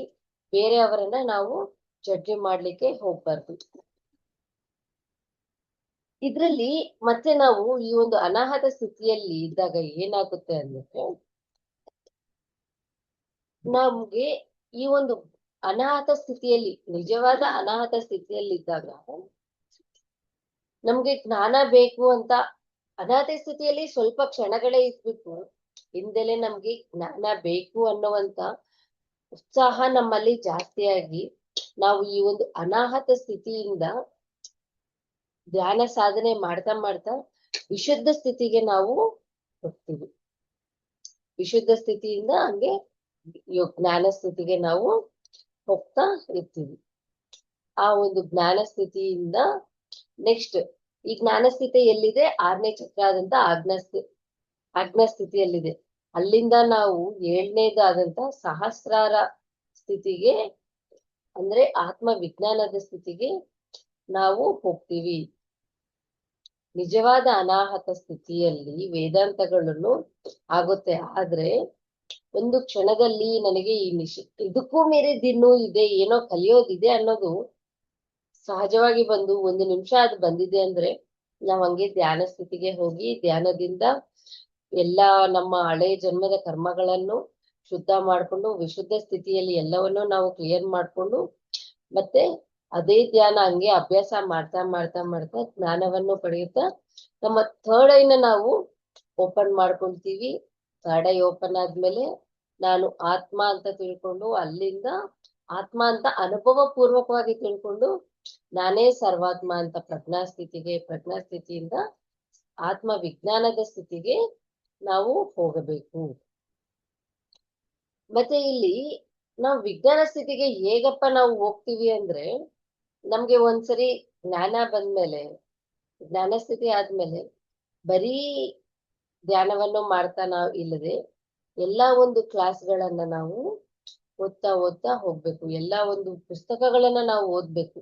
Speaker 1: ಬೇರೆಯವರನ್ನ ನಾವು ಜಡ್ಜ್ ಮಾಡ್ಲಿಕ್ಕೆ ಹೋಗ್ಬಾರ್ದು. ಇದ್ರಲ್ಲಿ ಮತ್ತೆ ನಾವು ಈ ಒಂದು ಅನಾಹತ ಸ್ಥಿತಿಯಲ್ಲಿ ಇದ್ದಾಗ ಏನಾಗುತ್ತೆ ಅಂದ್ರೆ ನಮ್ಗೆ ಈ ಒಂದು ಅನಾಹತ ಸ್ಥಿತಿಯಲ್ಲಿ ನಿಜವಾದ ಅನಾಹತ ಸ್ಥಿತಿಯಲ್ಲಿ ಇದ್ದಾಗ ನಮ್ಗೆ ಜ್ಞಾನ ಬೇಕು ಅಂತ ಅನಾಹತ ಸ್ಥಿತಿಯಲ್ಲಿ ಸ್ವಲ್ಪ ಕ್ಷಣಗಳೇ ಇದ್ಬಿಟ್ಟು ಹಿಂದೆಲೆ ನಮ್ಗೆ ಜ್ಞಾನ ಬೇಕು ಅನ್ನುವಂತ ಉತ್ಸಾಹ ನಮ್ಮಲ್ಲಿ ಜಾಸ್ತಿಯಾಗಿ ನಾವು ಈ ಒಂದು ಅನಾಹತ ಸ್ಥಿತಿಯಿಂದ ಧ್ಯಾನ ಸಾಧನೆ ಮಾಡ್ತಾ ಮಾಡ್ತಾ ವಿಶುದ್ಧ ಸ್ಥಿತಿಗೆ ನಾವು ಹೋಗ್ತೀವಿ. ವಿಶುದ್ಧ ಸ್ಥಿತಿಯಿಂದ ಹಂಗೆ ಜ್ಞಾನ ಸ್ಥಿತಿಗೆ ನಾವು ಹೋಗ್ತಾ ಇರ್ತೀವಿ. ಆ ಒಂದು ಜ್ಞಾನ ಸ್ಥಿತಿಯಿಂದ ನೆಕ್ಸ್ಟ್ ಈ ಜ್ಞಾನ ಸ್ಥಿತಿ ಎಲ್ಲಿದೆ? 6ನೇ ಚಕ್ರ ಆದಂತ ಆಜ್ಞಾ ಸ್ಥಿತಿಯಲ್ಲಿದೆ. ಅಲ್ಲಿಂದ ನಾವು 7ನೇದಾದಂತ ಸಹಸ್ರಾರ ಸ್ಥಿತಿಗೆ ಅಂದ್ರೆ ಆತ್ಮ ವಿಜ್ಞಾನದ ಸ್ಥಿತಿಗೆ ನಾವು ಹೋಗ್ತೀವಿ. ನಿಜವಾದ ಅನಾಹತ ಸ್ಥಿತಿಯಲ್ಲಿ ವೇದಾಂತಗಳನ್ನು ಆಗುತ್ತೆ. ಆದ್ರೆ ಒಂದು ಕ್ಷಣದಲ್ಲಿ ನನಗೆ ಇದಕ್ಕೂ ಮೀರಿದಿನ್ನೂ ಇದೆ, ಏನೋ ಕಲಿಯೋದಿದೆ ಅನ್ನೋದು ಸಹಜವಾಗಿ ಬಂದು 1 ನಿಮಿಷ ಅದು ಬಂದಿದೆ ಅಂದ್ರೆ ನಾವ್ ಹಂಗೆ ಧ್ಯಾನ ಸ್ಥಿತಿಗೆ ಹೋಗಿ ಧ್ಯಾನದಿಂದ ಎಲ್ಲಾ ನಮ್ಮ ಹಳೆ ಜನ್ಮದ ಕರ್ಮಗಳನ್ನು ಶುದ್ಧ ಮಾಡ್ಕೊಂಡು ವಿಶುದ್ಧ ಸ್ಥಿತಿಯಲ್ಲಿ ಎಲ್ಲವನ್ನೂ ನಾವು ಕ್ಲಿಯರ್ ಮಾಡ್ಕೊಂಡು ಮತ್ತೆ ಅದೇ ಧ್ಯಾನ ಹಂಗೆ ಅಭ್ಯಾಸ ಮಾಡ್ತಾ ಮಾಡ್ತಾ ಮಾಡ್ತಾ ಜ್ಞಾನವನ್ನು ಪಡೆಯುತ್ತಾ ನಮ್ಮ ಥರ್ಡ್ ಐನ ನಾವು ಓಪನ್ ಮಾಡ್ಕೊಳ್ತೀವಿ. ಥರ್ಡ್ ಐ ಓಪನ್ ಆದ್ಮೇಲೆ ನಾನು ಆತ್ಮ ಅಂತ ತಿಳ್ಕೊಂಡು ಅಲ್ಲಿಂದ ಆತ್ಮ ಅಂತ ಅನುಭವ ಪೂರ್ವಕವಾಗಿ ತಿಳ್ಕೊಂಡು ನಾನೇ ಸರ್ವಾತ್ಮ ಅಂತ ಪ್ರಜ್ಞಾ ಸ್ಥಿತಿಯಿಂದ ಆತ್ಮ ವಿಜ್ಞಾನದ ಸ್ಥಿತಿಗೆ ನಾವು ಹೋಗಬೇಕು. ಮತ್ತೆ ಇಲ್ಲಿ ನಾವು ವಿಜ್ಞಾನ ಸ್ಥಿತಿಗೆ ಹೇಗಪ್ಪ ನಾವು ಹೋಗ್ತೀವಿ ಅಂದ್ರೆ ನಮ್ಗೆ ಒಂದ್ಸರಿ ಜ್ಞಾನ ಬಂದ್ಮೇಲೆ ಜ್ಞಾನ ಸ್ಥಿತಿ ಆದ್ಮೇಲೆ ಬರೀ ಧ್ಯಾನವನ್ನು ಮಾಡ್ತಾ ನಾವು ಇಲ್ಲದೆ ಎಲ್ಲಾ ಒಂದು ಕ್ಲಾಸ್ಗಳನ್ನ ನಾವು ಓದ್ತಾ ಹೋಗ್ಬೇಕು. ಎಲ್ಲಾ ಒಂದು ಪುಸ್ತಕಗಳನ್ನ ನಾವು ಓದ್ಬೇಕು.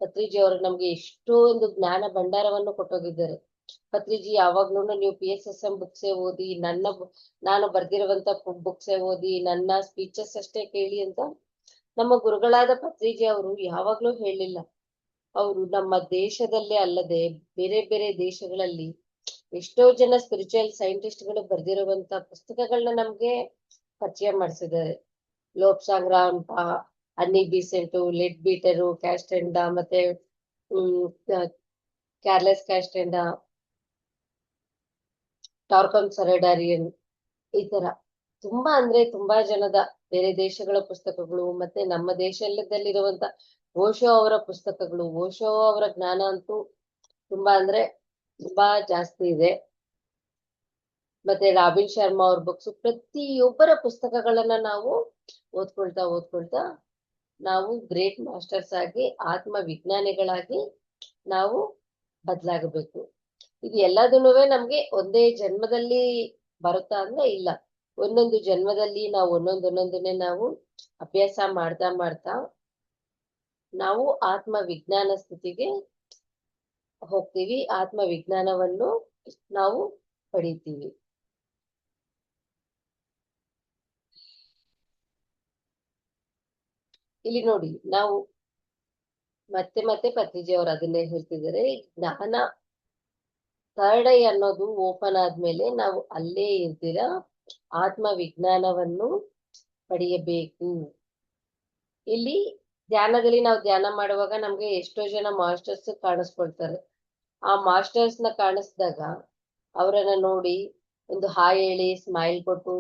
Speaker 1: ಪತ್ರಿಜಿ ಅವರು ನಮ್ಗೆ ಎಷ್ಟೊಂದು ಜ್ಞಾನ ಭಂಡಾರವನ್ನು ಕೊಟ್ಟೋಗಿದ್ದಾರೆ. ಪತ್ರಿಜಿ ಯಾವಾಗ್ಲೂ ನೀವು PSSM ಬುಕ್ಸೇ ಓದಿ, ನಾನು ಬರ್ದಿರುವಂತ ಬುಕ್ಸೇ ಓದಿ, ನನ್ನ ಸ್ಪೀಚಸ್ ಅಷ್ಟೇ ಕೇಳಿ ಅಂತ ನಮ್ಮ ಗುರುಗಳಾದ ಪತ್ರಿಜಿ ಅವರು ಯಾವಾಗ್ಲೂ ಹೇಳಿಲ್ಲ. ಅವರು ನಮ್ಮ ದೇಶದಲ್ಲೇ ಅಲ್ಲದೆ ಬೇರೆ ಬೇರೆ ದೇಶಗಳಲ್ಲಿ ಎಷ್ಟೋ ಜನ ಸ್ಪಿರಿಚುವಲ್ ಸೈಂಟಿಸ್ಟ್ಗಳು ಬರ್ದಿರುವಂತ ಪುಸ್ತಕಗಳನ್ನ ನಮ್ಗೆ ಪರಿಚಯ ಮಾಡಿಸಿದ್ದಾರೆ. ಲೋಬ್ಸಾಂಗ್ ಅನ್ನಿ ಬೀಸೆಂಟು, ಲೆಡ್ ಬೀಟರು, ಕ್ಯಾಸ್ಟೆಂಡಾ ಮತ್ತೆ ಕ್ಯಾರ್ಲೆಸ್ ಕ್ಯಾಸ್ಟೆಂಡಾ, ಟಾರ್ಕಮ್ ಸರಡಾರಿಯನ್, ಈ ತರ ತುಂಬಾ ಅಂದ್ರೆ ತುಂಬಾ ಜನದ ಬೇರೆ ದೇಶಗಳ ಪುಸ್ತಕಗಳು ಮತ್ತೆ ನಮ್ಮ ದೇಶದಲ್ಲಿರುವಂತ ಓಶೋ ಅವರ ಪುಸ್ತಕಗಳು, ಓಶೋ ಅವರ ಜ್ಞಾನ ಅಂತೂ ತುಂಬಾ ಅಂದ್ರೆ ತುಂಬಾ ಜಾಸ್ತಿ ಇದೆ. ಮತ್ತೆ ರಾಬಿನ್ ಶರ್ಮಾ ಅವ್ರ ಬುಕ್ಸ್, ಪ್ರತಿಯೊಬ್ಬರ ಪುಸ್ತಕಗಳನ್ನ ನಾವು ಓದ್ಕೊಳ್ತಾ ನಾವು ಗ್ರೇಟ್ ಮಾಸ್ಟರ್ಸ್ ಆಗಿ ಆತ್ಮ ವಿಜ್ಞಾನಿಗಳಾಗಿ ನಾವು ಬದಲಾಗಬೇಕು. ಇದು ಎಲ್ಲದನ್ನೂ ನಮ್ಗೆ ಒಂದೇ ಜನ್ಮದಲ್ಲಿ ಬರುತ್ತಾ ಅಂದ್ರೆ ಇಲ್ಲ. ಒಂದೊಂದು ಜನ್ಮದಲ್ಲಿ ನಾವು ಒಂದೊಂದನ್ನೇ ನಾವು ಅಭ್ಯಾಸ ಮಾಡ್ತಾ ನಾವು ಆತ್ಮ ವಿಜ್ಞಾನ ಸ್ಥಿತಿಗೆ ಹೋಗ್ತೀವಿ. ಆತ್ಮ ವಿಜ್ಞಾನವನ್ನು ನಾವು ಪಡಿತೀವಿ. ಇಲ್ಲಿ ನೋಡಿ, ನಾವು ಮತ್ತೆ ಪತ್ರಿಜಿ ಅವರು ಅದನ್ನೇ ಹೇಳ್ತಿದ್ದಾರೆ. ಜ್ಞಾನ ಥರ್ಡ್ ಐ ಅನ್ನೋದು ಓಪನ್ ಆದ್ಮೇಲೆ ನಾವು ಅಲ್ಲೇ ಇರ್ತೀರ ಆತ್ಮ ವಿಜ್ಞಾನವನ್ನು ಪಡೆಯಬೇಕು. ಇಲ್ಲಿ ಧ್ಯಾನದಲ್ಲಿ ನಾವು ಧ್ಯಾನ ಮಾಡುವಾಗ ನಮ್ಗೆ ಎಷ್ಟೋ ಜನ ಮಾಸ್ಟರ್ಸ್ ಕಾಣಿಸ್ಕೊಳ್ತಾರೆ. ಆ ಮಾಸ್ಟರ್ಸ್ ನ ಕಾಣಿಸ್ದಾಗ ಅವರನ್ನ ನೋಡಿ ಒಂದು ಹಾಯ್ ಹೇಳಿ ಸ್ಮೈಲ್ ಕೊಟ್ಟು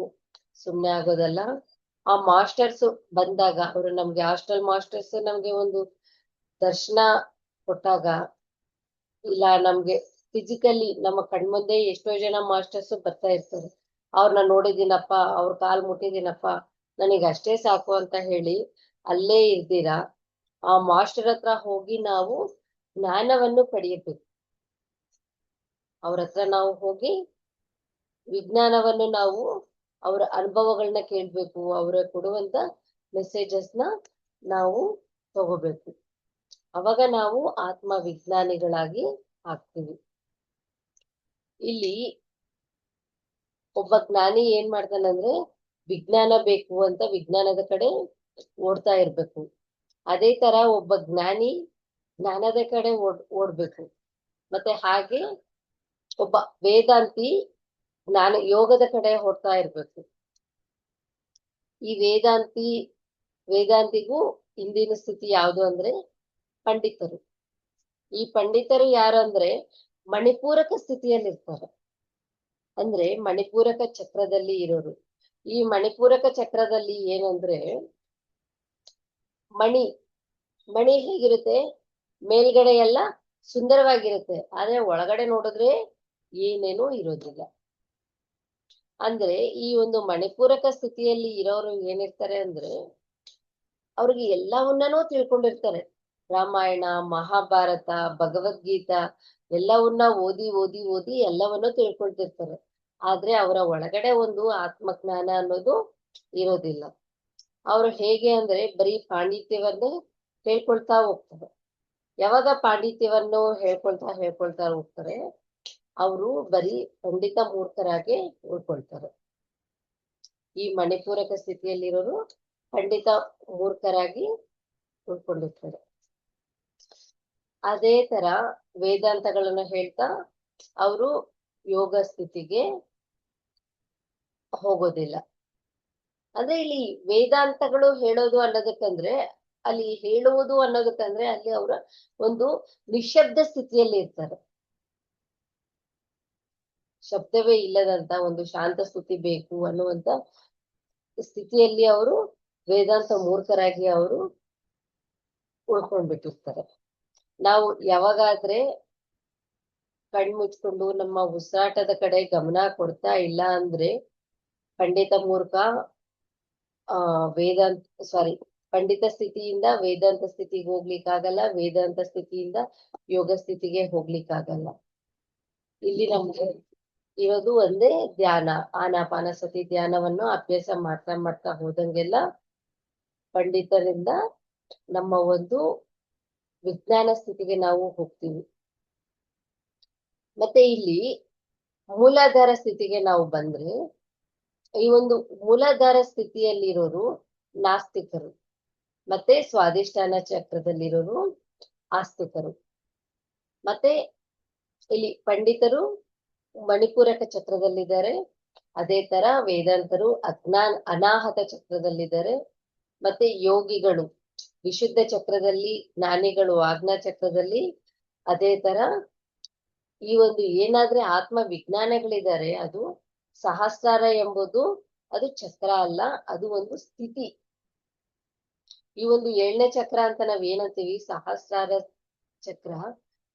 Speaker 1: ಸುಮ್ನೆ ಆಗೋದಲ್ಲ. ಆ ಮಾಸ್ಟರ್ಸ್ ಬಂದಾಗ ಅವರು ನಮ್ಗೆ ಹಾಸ್ಟೆಲ್ ಮಾಸ್ಟರ್ಸ್ ನಮ್ಗೆ ಒಂದು ದರ್ಶನ ಕೊಟ್ಟಾಗ ಇಲ್ಲ ನಮ್ಗೆ ಫಿಸಿಕಲಿ ನಮ್ಮ ಕಣ್ಮುಂದೆ ಎಷ್ಟೋ ಜನ ಮಾಸ್ಟರ್ಸ್ ಬರ್ತಾ ಇರ್ತಾರೆ. ಅವ್ರನ್ನ ನೋಡಿದೀನಪ್ಪ, ಅವ್ರ ಕಾಲ್ ಮುಟ್ಟಿದೀನಪ್ಪ, ನನಗೆ ಅಷ್ಟೇ ಸಾಕು ಅಂತ ಹೇಳಿ ಅಲ್ಲೇ ಇರ್ತೀರಾ ಆ ಮಾಸ್ಟರ್ ಹತ್ರ ಹೋಗಿ ನಾವು ಜ್ಞಾನವನ್ನು ಪಡೆಯಬೇಕು. ಅವ್ರ ಹತ್ರ ನಾವು ಹೋಗಿ ವಿಜ್ಞಾನವನ್ನು ನಾವು ಅವರ ಅನುಭವಗಳನ್ನ ಕೇಳ್ಬೇಕು. ಅವರ ಕೊಡುವಂತ ಮೆಸೇಜಸ್ ನ ನಾವು ತಗೋಬೇಕು. ಅವಾಗ ನಾವು ಆತ್ಮ ವಿಜ್ಞಾನಿಗಳಾಗಿ ಆಗ್ತೀವಿ. ಇಲ್ಲಿ ಒಬ್ಬ ಜ್ಞಾನಿ ಏನ್ ಮಾಡ್ತಾನಂದ್ರೆ ವಿಜ್ಞಾನ ಬೇಕು ಅಂತ ವಿಜ್ಞಾನದ ಕಡೆ ಓಡ್ತಾ ಇರ್ಬೇಕು. ಅದೇ ತರ ಒಬ್ಬ ಜ್ಞಾನಿ ಜ್ಞಾನದ ಕಡೆ ಓಡ್ಬೇಕು. ಮತ್ತೆ ಹಾಗೆ ಒಬ್ಬ ವೇದಾಂತಿ ಯೋಗದ ಕಡೆ ಹೋಗ್ತಾ ಇರ್ಬೇಕು. ಈ ವೇದಾಂತಿಗೂ ಇಂದಿನ ಸ್ಥಿತಿ ಯಾವುದು ಅಂದ್ರೆ ಪಂಡಿತರು. ಈ ಪಂಡಿತರು ಯಾರು ಅಂದ್ರೆ ಮಣಿಪೂರಕ ಸ್ಥಿತಿಯಲ್ಲಿ ಇರ್ತಾರೆ. ಅಂದ್ರೆ ಮಣಿಪೂರಕ ಚಕ್ರದಲ್ಲಿ ಇರೋರು. ಈ ಮಣಿಪೂರಕ ಚಕ್ರದಲ್ಲಿ ಏನಂದ್ರೆ ಮಣಿ ಹೇಗಿರುತ್ತೆ, ಮೇಲ್ಗಡೆ ಎಲ್ಲ ಸುಂದರವಾಗಿರುತ್ತೆ, ಆದ್ರೆ ಒಳಗಡೆ ನೋಡಿದ್ರೆ ಏನೇನೂ ಇರೋದಿಲ್ಲ. ಅಂದ್ರೆ ಈ ಒಂದು ಮಣಿಪೂರಕ ಸ್ಥಿತಿಯಲ್ಲಿ ಇರೋರು ಏನಿರ್ತಾರೆ ಅಂದ್ರೆ ಅವ್ರಿಗೆ ಎಲ್ಲವನ್ನೂ ತಿಳ್ಕೊಂಡಿರ್ತಾರೆ. ರಾಮಾಯಣ, ಮಹಾಭಾರತ, ಭಗವದ್ಗೀತಾ ಎಲ್ಲವನ್ನ ಓದಿ ಎಲ್ಲವನ್ನೂ ತಿಳ್ಕೊಳ್ತಿರ್ತಾರೆ. ಆದ್ರೆ ಅವರ ಒಳಗಡೆ ಒಂದು ಆತ್ಮಜ್ಞಾನ ಅನ್ನೋದು ಇರೋದಿಲ್ಲ. ಅವ್ರು ಹೇಗೆ ಅಂದ್ರೆ ಬರೀ ಪಾಂಡಿತ್ಯವನ್ನೇ ಹೇಳ್ಕೊಳ್ತಾ ಹೋಗ್ತಾರೆ. ಯಾವಾಗ ಪಾಂಡಿತ್ಯವನ್ನು ಹೇಳ್ಕೊಳ್ತಾ ಹೋಗ್ತಾರೆ, ಅವರು ಬರೀ ಪಂಡಿತ ಮೂರ್ಖರಾಗಿ ಉಳ್ಕೊಳ್ತಾರೆ. ಈ ಮಣಿಪೂರಕ ಸ್ಥಿತಿಯಲ್ಲಿರೋರು ಪಂಡಿತ ಮೂರ್ಖರಾಗಿ ಉಳ್ಕೊಂಡಿರ್ತಾರೆ. ಅದೇ ತರ ವೇದಾಂತಗಳನ್ನು ಹೇಳ್ತಾ ಅವರು ಯೋಗ ಸ್ಥಿತಿಗೆ ಹೋಗೋದಿಲ್ಲ. ಅಂದ್ರೆ ಇಲ್ಲಿ ವೇದಾಂತಗಳು ಹೇಳೋದು ಅನ್ನೋದಕ್ಕಂದ್ರೆ ಅಲ್ಲಿ ಅವರ ಒಂದು ನಿಶಬ್ದ ಸ್ಥಿತಿಯಲ್ಲಿ ಇರ್ತಾರೆ. ಶಬ್ದವೇ ಇಲ್ಲದಂತ ಒಂದು ಶಾಂತ ಸ್ಥಿತಿ ಬೇಕು ಅನ್ನುವಂತ ಸ್ಥಿತಿಯಲ್ಲಿ ಅವರು ವೇದಾಂತ ಮೂರ್ಖರಾಗಿ ಅವರು ಉಳ್ಕೊಂಡ್ಬಿಟ್ಟಿರ್ತಾರೆ. ನಾವು ಯಾವಾಗಾದ್ರೆ ಕಣ್ಮುಚ್ಕೊಂಡು ನಮ್ಮ ಉಸಿರಾಟದ ಕಡೆ ಗಮನ ಕೊಡ್ತಾ ಇಲ್ಲ ಅಂದ್ರೆ ಪಂಡಿತ ಮೂರ್ಖ ಪಂಡಿತ ಸ್ಥಿತಿಯಿಂದ ವೇದಾಂತ ಸ್ಥಿತಿಗೆ ಹೋಗ್ಲಿಕ್ಕಾಗಲ್ಲ, ವೇದಾಂತ ಸ್ಥಿತಿಯಿಂದ ಯೋಗ ಸ್ಥಿತಿಗೆ ಹೋಗ್ಲಿಕ್ಕಾಗಲ್ಲ. ಇಲ್ಲಿ ನಮ್ಗೆ ಇರೋದು ಒಂದೇ ಧ್ಯಾನ, ಆನಾಪಾನಸತಿ ಧ್ಯಾನವನ್ನು ಅಭ್ಯಾಸ ಮಾಡ್ತಾ ಹೋದಂಗೆಲ್ಲ ಪಂಡಿತರಿಂದ ನಮ್ಮ ಒಂದು ವಿಜ್ಞಾನ ಸ್ಥಿತಿಗೆ ನಾವು ಹೋಗ್ತೀವಿ. ಮತ್ತೆ ಇಲ್ಲಿ ಮೂಲಾಧಾರ ಸ್ಥಿತಿಗೆ ನಾವು ಬಂದ್ರೆ ಈ ಒಂದು ಮೂಲಾಧಾರ ಸ್ಥಿತಿಯಲ್ಲಿರೋರು ನಾಸ್ತಿಕರು, ಮತ್ತೆ ಸ್ವಾಧಿಷ್ಠಾನ ಚಕ್ರದಲ್ಲಿರೋರು ಆಸ್ತಿಕರು. ಮತ್ತೆ ಇಲ್ಲಿ ಪಂಡಿತರು ಮಣಿಪೂರಕ ಚಕ್ರದಲ್ಲಿದ್ದಾರೆ. ಅದೇ ತರ ವೇದಾಂತರು ಅನಾಹತ ಚಕ್ರದಲ್ಲಿದ್ದಾರೆ. ಮತ್ತೆ ಯೋಗಿಗಳು ವಿಶುದ್ಧ ಚಕ್ರದಲ್ಲಿ, ಜ್ಞಾನಿಗಳು ಆಜ್ಞಾ ಚಕ್ರದಲ್ಲಿ. ಅದೇ ತರ ಈ ಒಂದು ಏನಾದ್ರೆ ಆತ್ಮ ವಿಜ್ಞಾನಗಳಿದ್ದಾರೆ, ಅದು ಸಹಸ್ರಾರ ಎಂಬುದು ಅದು ಚಕ್ರ ಅಲ್ಲ, ಅದು ಒಂದು ಸ್ಥಿತಿ. ಈ ಒಂದು 7ನೇ ಚಕ್ರ ಅಂತ ನಾವ್ ಏನಂತೀವಿ, ಸಹಸ್ರಾರ ಚಕ್ರ,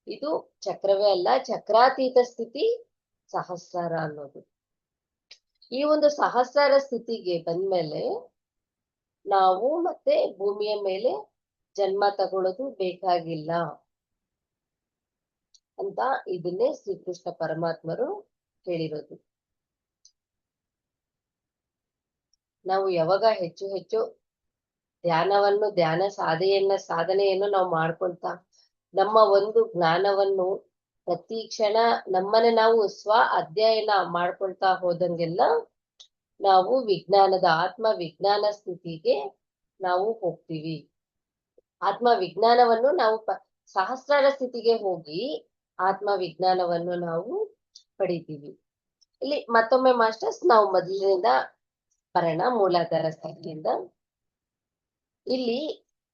Speaker 1: ಇದು ಚಕ್ರವೇ ಅಲ್ಲ, ಚಕ್ರಾತೀತ ಸ್ಥಿತಿ ಸಹಸ್ರಾರ ಅನ್ನೋದು. ಈ ಒಂದು ಸಹಸ್ರಾರ ಸ್ಥಿತಿಗೆ ಬಂದ್ಮೇಲೆ ನಾವು ಮತ್ತೆ ಭೂಮಿಯ ಮೇಲೆ ಜನ್ಮ ತಗೊಳ್ಳೋದು ಬೇಕಾಗಿಲ್ಲ ಅಂತ ಇದನ್ನೇ ಶ್ರೀಕೃಷ್ಣ ಪರಮಾತ್ಮರು ಹೇಳಿರೋದು. ನಾವು ಯಾವಾಗ ಹೆಚ್ಚು ಹೆಚ್ಚು ಧ್ಯಾನ ಸಾಧನೆಯನ್ನು ನಾವು ಮಾಡ್ಕೊಳ್ತಾ ನಮ್ಮ ಒಂದು ಜ್ಞಾನವನ್ನು ಪ್ರತಿ ಕ್ಷಣ ನಮ್ಮನ್ನ ನಾವು ಅಧ್ಯಯನ ಮಾಡ್ಕೊಳ್ತಾ ಹೋದಂಗೆಲ್ಲ ನಾವು ಆತ್ಮ ವಿಜ್ಞಾನ ಸ್ಥಿತಿಗೆ ನಾವು ಹೋಗ್ತೀವಿ. ಆತ್ಮ ವಿಜ್ಞಾನವನ್ನು ನಾವು ಸಹಸ್ರಾರ ಸ್ಥಿತಿಗೆ ಹೋಗಿ ಆತ್ಮ ವಿಜ್ಞಾನವನ್ನು ನಾವು ಪಡಿತೀವಿ. ಇಲ್ಲಿ ಮತ್ತೊಮ್ಮೆ ಮಾಸ್ಟರ್ಸ್ ನಾವು ಮೊದಲಿನಿಂದ ಬರೋಣ, ಮೂಲಾಧಾರ ಸ್ಥಿತಿಯಿಂದ. ಇಲ್ಲಿ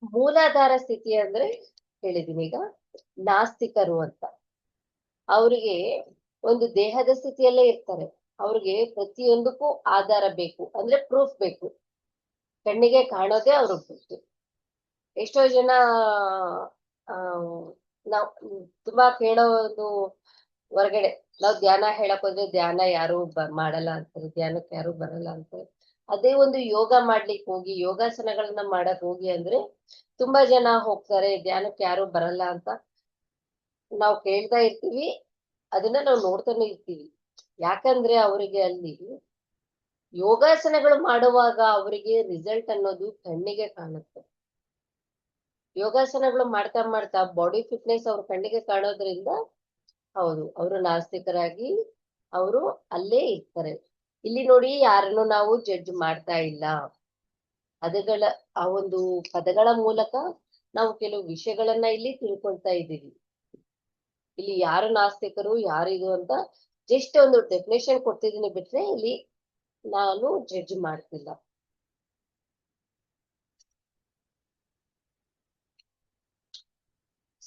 Speaker 1: ಮೂಲಾಧಾರ ಸ್ಥಿತಿ ಅಂದ್ರೆ ಹೇಳಿದೀನಿ ಈಗ, ನಾಸ್ತಿಕರು ಅಂತ. ಅವರಿಗೆ ಒಂದು ದೇಹದ ಸ್ಥಿತಿಯಲ್ಲೇ ಇರ್ತಾರೆ. ಅವ್ರಿಗೆ ಪ್ರತಿಯೊಂದಕ್ಕೂ ಆಧಾರ ಬೇಕು, ಅಂದ್ರೆ ಪ್ರೂಫ್ ಬೇಕು. ಕಣ್ಣಿಗೆ ಕಾಣೋದೇ ಅವ್ರಿಗೆ ಗೊತ್ತು. ಎಷ್ಟೋ ಜನ ನಾವು ತುಂಬಾ ಕೇಳೋದು ಹೊರಗಡೆ, ನಾವು ಧ್ಯಾನ ಹೇಳಕ್ ಹೋದ್ರೆ ಧ್ಯಾನ ಯಾರು ಮಾಡಲ್ಲ ಅಂತಾರೆ, ಧ್ಯಾನಕ್ಕೆ ಯಾರು ಬರಲ್ಲ ಅಂತಾರೆ. ಅದೇ ಒಂದು ಯೋಗ ಮಾಡ್ಲಿಕ್ಕೆ ಹೋಗಿ, ಯೋಗಾಸನಗಳನ್ನ ಮಾಡಕ್ ಹೋಗಿ ಅಂದ್ರೆ ತುಂಬಾ ಜನ ಹೋಗ್ತಾರೆ, ಧ್ಯಾನಕ್ಕೆ ಯಾರು ಬರಲ್ಲ ಅಂತ ನಾವು ಕೇಳ್ತಾ ಇರ್ತೀವಿ. ಅದನ್ನ ನಾವು ನೋಡ್ತಾನೆ ಇರ್ತೀವಿ. ಯಾಕಂದ್ರೆ ಅವರಿಗೆ ಅಲ್ಲಿ ಯೋಗಾಸನಗಳು ಮಾಡುವಾಗ ಅವರಿಗೆ ರಿಸಲ್ಟ್ ಅನ್ನೋದು ಕಣ್ಣಿಗೆ ಕಾಣುತ್ತೆ. ಯೋಗಾಸನಗಳು ಮಾಡ್ತಾ ಬಾಡಿ ಫಿಟ್ನೆಸ್ ಅವ್ರ ಕಣ್ಣಿಗೆ ಕಾಣೋದ್ರಿಂದ ಹೌದು, ಅವರು ನಾಸ್ತಿಕರಾಗಿ ಅವರು ಅಲ್ಲೇ ಇರ್ತಾರೆ. ಇಲ್ಲಿ ನೋಡಿ, ಯಾರನ್ನು ನಾವು ಜಡ್ಜ್ ಮಾಡ್ತಾ ಇಲ್ಲ. ಆ ಒಂದು ಪದಗಳ ಮೂಲಕ ನಾವು ಕೆಲವು ವಿಷಯಗಳನ್ನ ಇಲ್ಲಿ ತಿಳ್ಕೊಳ್ತಾ ಇದ್ದೀವಿ. ಇಲ್ಲಿ ಯಾರು ನಾಸ್ತಿಕರು ಯಾರಿದು ಅಂತ ಜಸ್ಟ್ ಒಂದು ಡೆಫಿನೇಷನ್ ಕೊಡ್ತಿದ್ದೀನಿ ಬಿಟ್ರೆ ಇಲ್ಲಿ ನಾನು ಜಡ್ಜ್ ಮಾಡ್ತಿಲ್ಲ.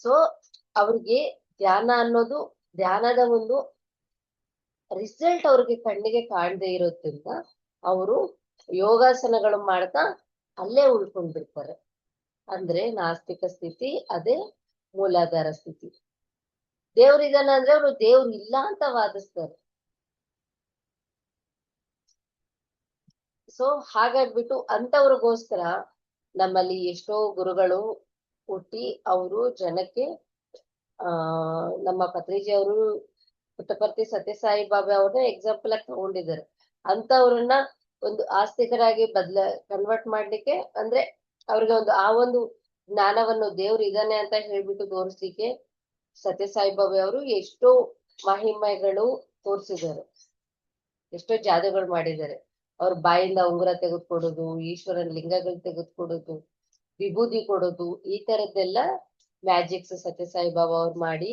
Speaker 1: ಸೊ ಅವ್ರಿಗೆ ಧ್ಯಾನ ಅನ್ನೋದು, ಧ್ಯಾನದ ಒಂದು ರಿಸಲ್ಟ್ ಅವ್ರಿಗೆ ಕಣ್ಣಿಗೆ ಕಾಣದೇ ಇರೋದ್ರಿಂದ ಅವರು ಯೋಗಾಸನಗಳು ಮಾಡ್ತಾ ಅಲ್ಲೇ ಉಳ್ಕೊಂಡ್ಬಿಡ್ತಾರೆ. ಅಂದ್ರೆ ನಾಸ್ತಿಕ ಸ್ಥಿತಿ, ಅದೇ ಮೂಲಾಧಾರ ಸ್ಥಿತಿ. ದೇವ್ರಿದಾನ ಅಂದ್ರೆ ಅವರು ದೇವ್ರು ಇಲ್ಲ ಅಂತ ವಾದಿಸ್ತಾರೆ. ಸೊ ಹಾಗಾಗ್ಬಿಟ್ಟು ಅಂತವ್ರಿಗೋಸ್ಕರ ನಮ್ಮಲ್ಲಿ ಎಷ್ಟೋ ಗುರುಗಳು ಹುಟ್ಟಿ ಅವರು ಜನಕ್ಕೆ ನಮ್ಮ ಪತ್ರಿಜಿ ಅವರು ಪುಟ್ಟಪರ್ತಿ ಸತ್ಯಸಾಯಿ ಬಾಬಾ ಅವ್ರನ್ನ ಎಕ್ಸಾಂಪಲ್ ಆಗಿ ತಗೊಂಡಿದ್ದಾರೆ. ಅಂತವ್ರನ್ನ ಒಂದು ಆಸ್ತಿಕರಾಗಿ ಕನ್ವರ್ಟ್ ಮಾಡ್ಲಿಕ್ಕೆ, ಅಂದ್ರೆ ಅವ್ರಿಗೆ ಒಂದು ಆ ಒಂದು ಜ್ಞಾನವನ್ನು ದೇವ್ರು ಇದಾನೆ ಅಂತ ಹೇಳ್ಬಿಟ್ಟು ತೋರಿಸ್ಲಿಕ್ಕೆ ಸತ್ಯಸಾಯಿ ಬಾಬಾ ಅವರು ಎಷ್ಟೋ ಮಹಿಮೆಗಳು ತೋರಿಸಿದ್ದಾರೆ, ಎಷ್ಟೋ ಜಾದೂಗಳು ಮಾಡಿದ್ದಾರೆ. ಅವ್ರ ಬಾಯಿಂದ ಉಂಗುರ ತೆಗೆದುಕೊಡೋದು, ಈಶ್ವರನ ಲಿಂಗಗಳು ತೆಗೆದುಕೊಡೋದು, ವಿಭೂತಿ ಕೊಡೋದು, ಈ ತರದ್ದೆಲ್ಲ ಮ್ಯಾಜಿಕ್ಸ್ ಸತ್ಯಸಾಯಿ ಬಾಬಾ ಅವ್ರು ಮಾಡಿ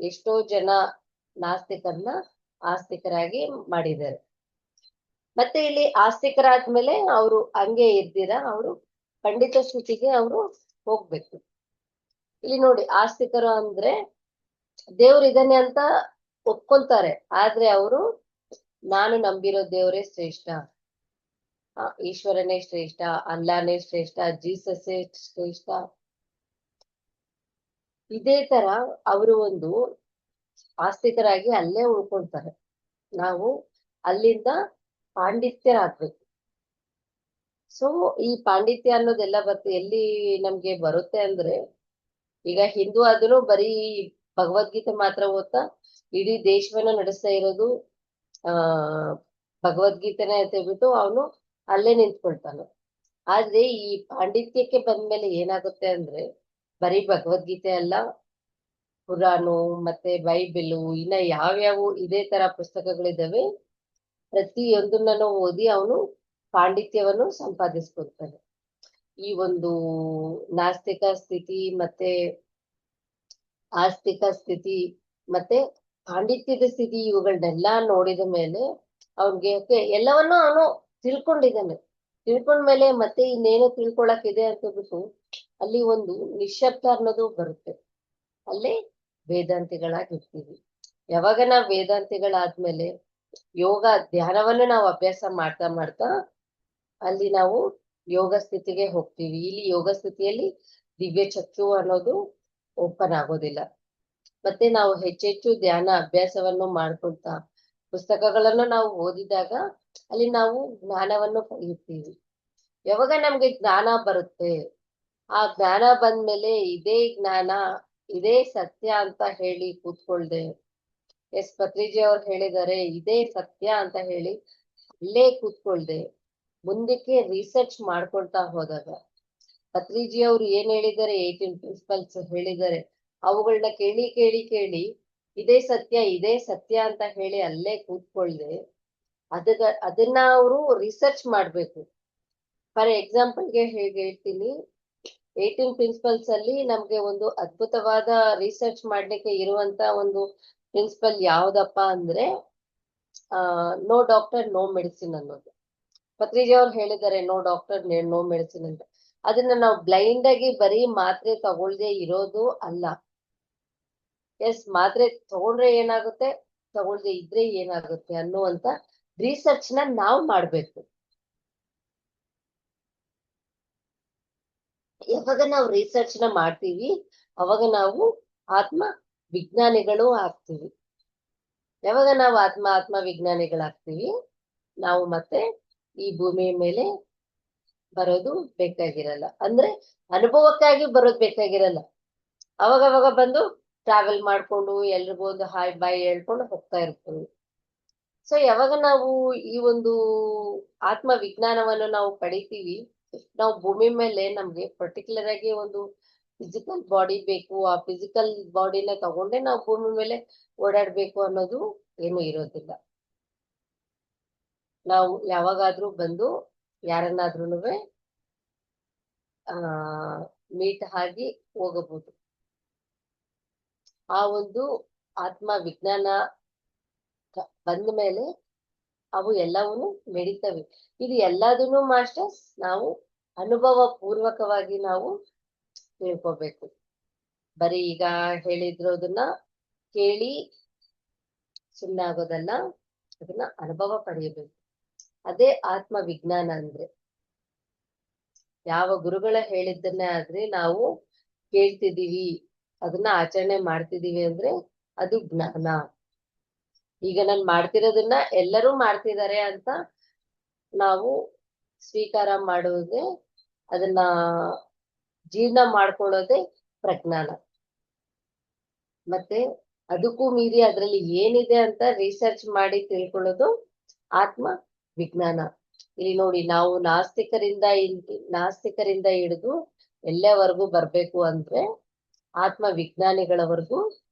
Speaker 1: ಎಷ್ಟೋ ಜನ ನಾಸ್ತಿಕರನ್ನ ಆಸ್ತಿಕರಾಗಿ ಮಾಡಿದ್ದಾರೆ. ಮತ್ತೆ ಇಲ್ಲಿ ಆಸ್ತಿಕರಾದ್ಮೇಲೆ ಅವರು ಹಂಗೆ ಇರ್ದಿರ ಅವರು ಪಂಡಿತ ಸ್ಥಿತಿಗೆ ಅವರು ಹೋಗ್ಬೇಕು. ಇಲ್ಲಿ ನೋಡಿ, ಆಸ್ತಿಕರು ಅಂದ್ರೆ ದೇವ್ರು ಇದಾನೆ ಅಂತ ಒಪ್ಕೊಂತಾರೆ, ಆದ್ರೆ ಅವರು ನಾನು ನಂಬಿರೋ ದೇವರೇ ಶ್ರೇಷ್ಠ, ಈಶ್ವರನೇ ಶ್ರೇಷ್ಠ, ಅಲ್ಲಾನೇ ಶ್ರೇಷ್ಠ, ಜೀಸಸ್ಸೇ ಶ್ರೇಷ್ಠ, ಇದೇ ತರ ಅವರು ಒಂದು ಆಸ್ತಿಕರಾಗಿ ಅಲ್ಲೇ ಉಳ್ಕೊಳ್ತಾರೆ. ನಾವು ಅಲ್ಲಿಂದ ಪಾಂಡಿತ್ಯರಾಗ್ಬೇಕು. ಸೊ ಈ ಪಾಂಡಿತ್ಯ ಅನ್ನೋದೆಲ್ಲ ಎಲ್ಲಿ ನಮ್ಗೆ ಬರುತ್ತೆ ಅಂದ್ರೆ, ಈಗ ಹಿಂದೂ ಆದ್ರೂ ಬರೀ ಭಗವದ್ಗೀತೆ ಮಾತ್ರ ಓದ್ತಾ ಇಡೀ ದೇಶವನ್ನ ನಡೆಸ್ತಾ ಇರೋದು ಭಗವದ್ಗೀತೆನೆ ಅಂತ ಹೇಳ್ಬಿಟ್ಟು ಅವನು ಅಲ್ಲೇ ನಿಂತ್ಕೊಳ್ತಾನೆ. ಆದ್ರೆ ಈ ಪಾಂಡಿತ್ಯಕ್ಕೆ ಬಂದ್ಮೇಲೆ ಏನಾಗುತ್ತೆ ಅಂದ್ರೆ, ಬರೀ ಭಗವದ್ಗೀತೆ ಅಲ್ಲ, ಪುರಾಣು ಮತ್ತೆ ಬೈಬಲು, ಇನ್ನ ಯಾವ್ಯಾವ ಇದೇ ತರ ಪುಸ್ತಕಗಳಿದಾವೆ, ಪ್ರತಿಯೊಂದನ್ನು ಓದಿ ಅವನು ಪಾಂಡಿತ್ಯವನ್ನು ಸಂಪಾದಿಸ್ಕೊಳ್ತಾನೆ. ಈ ಒಂದು ನಾಸ್ತಿಕ ಸ್ಥಿತಿ ಮತ್ತೆ ಆಸ್ತಿಕ ಸ್ಥಿತಿ ಮತ್ತೆ ಪಾಂಡಿತ್ಯದ ಸ್ಥಿತಿ ಇವುಗಳನ್ನೆಲ್ಲ ನೋಡಿದ ಮೇಲೆ ಅವ್ನಿಗೆ ಎಲ್ಲವನ್ನೂ ಅವನು ತಿಳ್ಕೊಂಡಿದ್ದಾನೆ. ತಿಳ್ಕೊಂಡ್ಮೇಲೆ ಮತ್ತೆ ಇನ್ನೇನು ತಿಳ್ಕೊಳಕ್ ಅಂತ ಬಿಟ್ಟು ಅಲ್ಲಿ ಒಂದು ನಿಶ್ಶಬ್ದ ಅನ್ನೋದು ಬರುತ್ತೆ. ಅಲ್ಲಿ ವೇದಾಂತಿಗಳಾಗಿರ್ತೀವಿ. ಯಾವಾಗ ನಾವು ವೇದಾಂತಿಗಳಾದ್ಮೇಲೆ ಯೋಗ ಧ್ಯಾನವನ್ನು ನಾವು ಅಭ್ಯಾಸ ಮಾಡ್ತಾ ಮಾಡ್ತಾ ಅಲ್ಲಿ ನಾವು ಯೋಗ ಸ್ಥಿತಿಗೆ ಹೋಗ್ತೀವಿ. ಇಲ್ಲಿ ಯೋಗ ಸ್ಥಿತಿಯಲ್ಲಿ ದಿವ್ಯ ಚಕ್ಷು ಅನ್ನೋದು ಓಪನ್ ಆಗೋದಿಲ್ಲ. ಮತ್ತೆ ನಾವು ಹೆಚ್ಚೆಚ್ಚು ಧ್ಯಾನ ಅಭ್ಯಾಸವನ್ನು ಮಾಡ್ಕೊಳ್ತಾ ಪುಸ್ತಕಗಳನ್ನು ನಾವು ಓದಿದಾಗ ಅಲ್ಲಿ ನಾವು ಜ್ಞಾನವನ್ನು ಪಡೆಯುತ್ತೀವಿ. ಯಾವಾಗ ನಮ್ಗೆ ಜ್ಞಾನ ಬರುತ್ತೆ, ಆ ಜ್ಞಾನ ಬಂದ್ಮೇಲೆ ಇದೇ ಜ್ಞಾನ, ಇದೇ ಸತ್ಯ ಅಂತ ಹೇಳಿ ಕೂತ್ಕೊಳ್ದೆ, ಎಸ್ ಪತ್ರಿಜಿ ಅವ್ರು ಹೇಳಿದ್ದಾರೆ ಇದೇ ಸತ್ಯ ಅಂತ ಹೇಳಿ ಅಲ್ಲೇ ಕೂತ್ಕೊಳ್ದೆ ಮುಂದಕ್ಕೆ ರಿಸರ್ಚ್ ಮಾಡ್ಕೊಳ್ತಾ ಹೋದಾಗ, ಪತ್ರಿಜಿ ಅವ್ರು ಏನ್ ಹೇಳಿದ್ದಾರೆ, 18 ಪ್ರಿನ್ಸಿಪಲ್ಸ್ ಹೇಳಿದ್ದಾರೆ, ಅವುಗಳನ್ನ ಕೇಳಿ ಕೇಳಿ ಕೇಳಿ ಇದೇ ಸತ್ಯ ಅಂತ ಹೇಳಿ ಅಲ್ಲೇ ಕೂತ್ಕೊಳ್ದೆ ಅದನ್ನ ಅವರು ರಿಸರ್ಚ್ ಮಾಡ್ಬೇಕು. ಫಾರ್ ಎಕ್ಸಾಂಪಲ್ಗೆ ಹೇಗೆ ಹೇಳ್ತೀನಿ, 18 ಪ್ರಿನ್ಸಿಪಲ್ಸ್ ಅಲ್ಲಿ ನಮ್ಗೆ ಒಂದು ಅದ್ಭುತವಾದ ರಿಸರ್ಚ್ ಮಾಡ್ಲಿಕ್ಕೆ ಇರುವಂತ ಒಂದು ಪ್ರಿನ್ಸಿಪಲ್ ಯಾವ್ದಪ್ಪ ಅಂದ್ರೆ ನೋ ಡಾಕ್ಟರ್ ನೋ ಮೆಡಿಸಿನ್ ಅನ್ನೋದು. ಪತ್ರಿಜಿ ಅವ್ರು ಹೇಳಿದ್ದಾರೆ ನೋ ಡಾಕ್ಟರ್ ನೋ ಮೆಡಿಸಿನ್ ಅಂತ. ಅದನ್ನ ನಾವು ಬ್ಲೈಂಡ್ ಆಗಿ ಬರೀ ಮಾತ್ರೆ ತಗೊಳ್ದೆ ಇರೋದು ಅಲ್ಲ. ಎಸ್, ಮಾತ್ರೆ ತಗೊಂಡ್ರೆ ಏನಾಗುತ್ತೆ, ತಗೊಳ್ದೆ ಇದ್ರೆ ಏನಾಗುತ್ತೆ ಅನ್ನುವಂತ ರಿಸರ್ಚ್ ನ ನಾವು ಮಾಡ್ಬೇಕು. ಯಾವಾಗ ನಾವು ರಿಸರ್ಚ್ ನ ಮಾಡ್ತೀವಿ ಅವಾಗ ನಾವು ಆತ್ಮ ವಿಜ್ಞಾನಿಗಳು ಆಗ್ತೀವಿ. ಯಾವಾಗ ನಾವು ಆತ್ಮ ವಿಜ್ಞಾನಿಗಳಾಗ್ತೀವಿ, ನಾವು ಮತ್ತೆ ಈ ಭೂಮಿ ಮೇಲೆ ಬರೋದು ಬೇಕಾಗಿರಲ್ಲ. ಅಂದ್ರೆ ಅನುಭವಕ್ಕಾಗಿ ಬರೋದು ಬೇಕಾಗಿರಲ್ಲ. ಅವಾಗವಾಗ ಬಂದು ಟ್ರಾವೆಲ್ ಮಾಡ್ಕೊಂಡು ಎಲ್ರಿಗೂ ಒಂದು ಹಾಯ್ ಬಾಯ್ ಹೇಳ್ಕೊಂಡು ಹೋಗ್ತಾ ಇರ್ತೀವಿ. ಸೊ ಯಾವಾಗ ನಾವು ಈ ಒಂದು ಆತ್ಮ ವಿಜ್ಞಾನವನ್ನು ನಾವು ಪಡಿತೀವಿ, ನಾವು ಭೂಮಿ ಮೇಲೆ ನಮ್ಗೆ ಪರ್ಟಿಕ್ಯುಲರ್ ಆಗಿ ಒಂದು ಫಿಸಿಕಲ್ ಬಾಡಿ ಬೇಕು, ಆ ಫಿಸಿಕಲ್ ಬಾಡಿನ ತಗೊಂಡೆ ನಾವು ಭೂಮಿ ಮೇಲೆ ಓಡಾಡ್ಬೇಕು ಅನ್ನೋದು ಏನು ಇರೋದಿಲ್ಲ. ನಾವು ಯಾವಾಗಾದ್ರೂ ಬಂದು ಯಾರನ್ನಾದ್ರೂ ಮೀಟ್ ಆಗಿ ಹೋಗಬಹುದು. ಆ ಒಂದು ಆತ್ಮ ವಿಜ್ಞಾನ ಬಂದ ಮೇಲೆ ಅವು ಎಲ್ಲವೂ ನಡೀತವೆ. ಇದು ಎಲ್ಲದನ್ನು ಮಾಸ್ಟರ್ಸ್ ನಾವು ಅನುಭವ ಪೂರ್ವಕವಾಗಿ ನಾವು ತಿಳ್ಕೊಬೇಕು. ಬರೀ ಈಗ ಹೇಳಿದ್ರೋದನ್ನ ಕೇಳಿ ಸುಮ್ಮನೆ ಆಗೋದಲ್ಲ, ಅದನ್ನ ಅನುಭವ ಪಡೆಯಬೇಕು. ಅದೇ ಆತ್ಮ ವಿಜ್ಞಾನ ಅಂದ್ರೆ. ಯಾವ ಗುರುಗಳ ಹೇಳಿದ್ದನ್ನೇ ಆದ್ರೆ ನಾವು ಕೇಳ್ತಿದೀವಿ, ಅದನ್ನ ಆಚರಣೆ ಮಾಡ್ತಿದೀವಿ ಅಂದ್ರೆ ಅದು ಜ್ಞಾನ. ಈಗ ನಾನು ಮಾಡ್ತಿರೋದನ್ನ ಎಲ್ಲರೂ ಮಾಡ್ತಿದ್ದಾರೆ ಅಂತ ನಾವು ಸ್ವೀಕಾರ ಮಾಡುವುದೇ, ಅದನ್ನ ಜೀರ್ಣ ಮಾಡ್ಕೊಳ್ಳೋದೇ ಪ್ರಜ್ಞಾನ. ಮತ್ತೆ ಅದಕ್ಕೂ ಮೀರಿ ಅದ್ರಲ್ಲಿ ಏನಿದೆ ಅಂತ ರಿಸರ್ಚ್ ಮಾಡಿ ತಿಳ್ಕೊಳ್ಳೋದು ಆತ್ಮ ವಿಜ್ಞಾನ. ಇಲ್ಲಿ ನೋಡಿ, ನಾವು ನಾಸ್ತಿಕರಿಂದ ಹಿಡಿದು ಎಲ್ಲವರೆಗೂ ಬರ್ಬೇಕು ಅಂದ್ರೆ ಆತ್ಮ ವಿಜ್ಞಾನಿಗಳವರೆಗೂ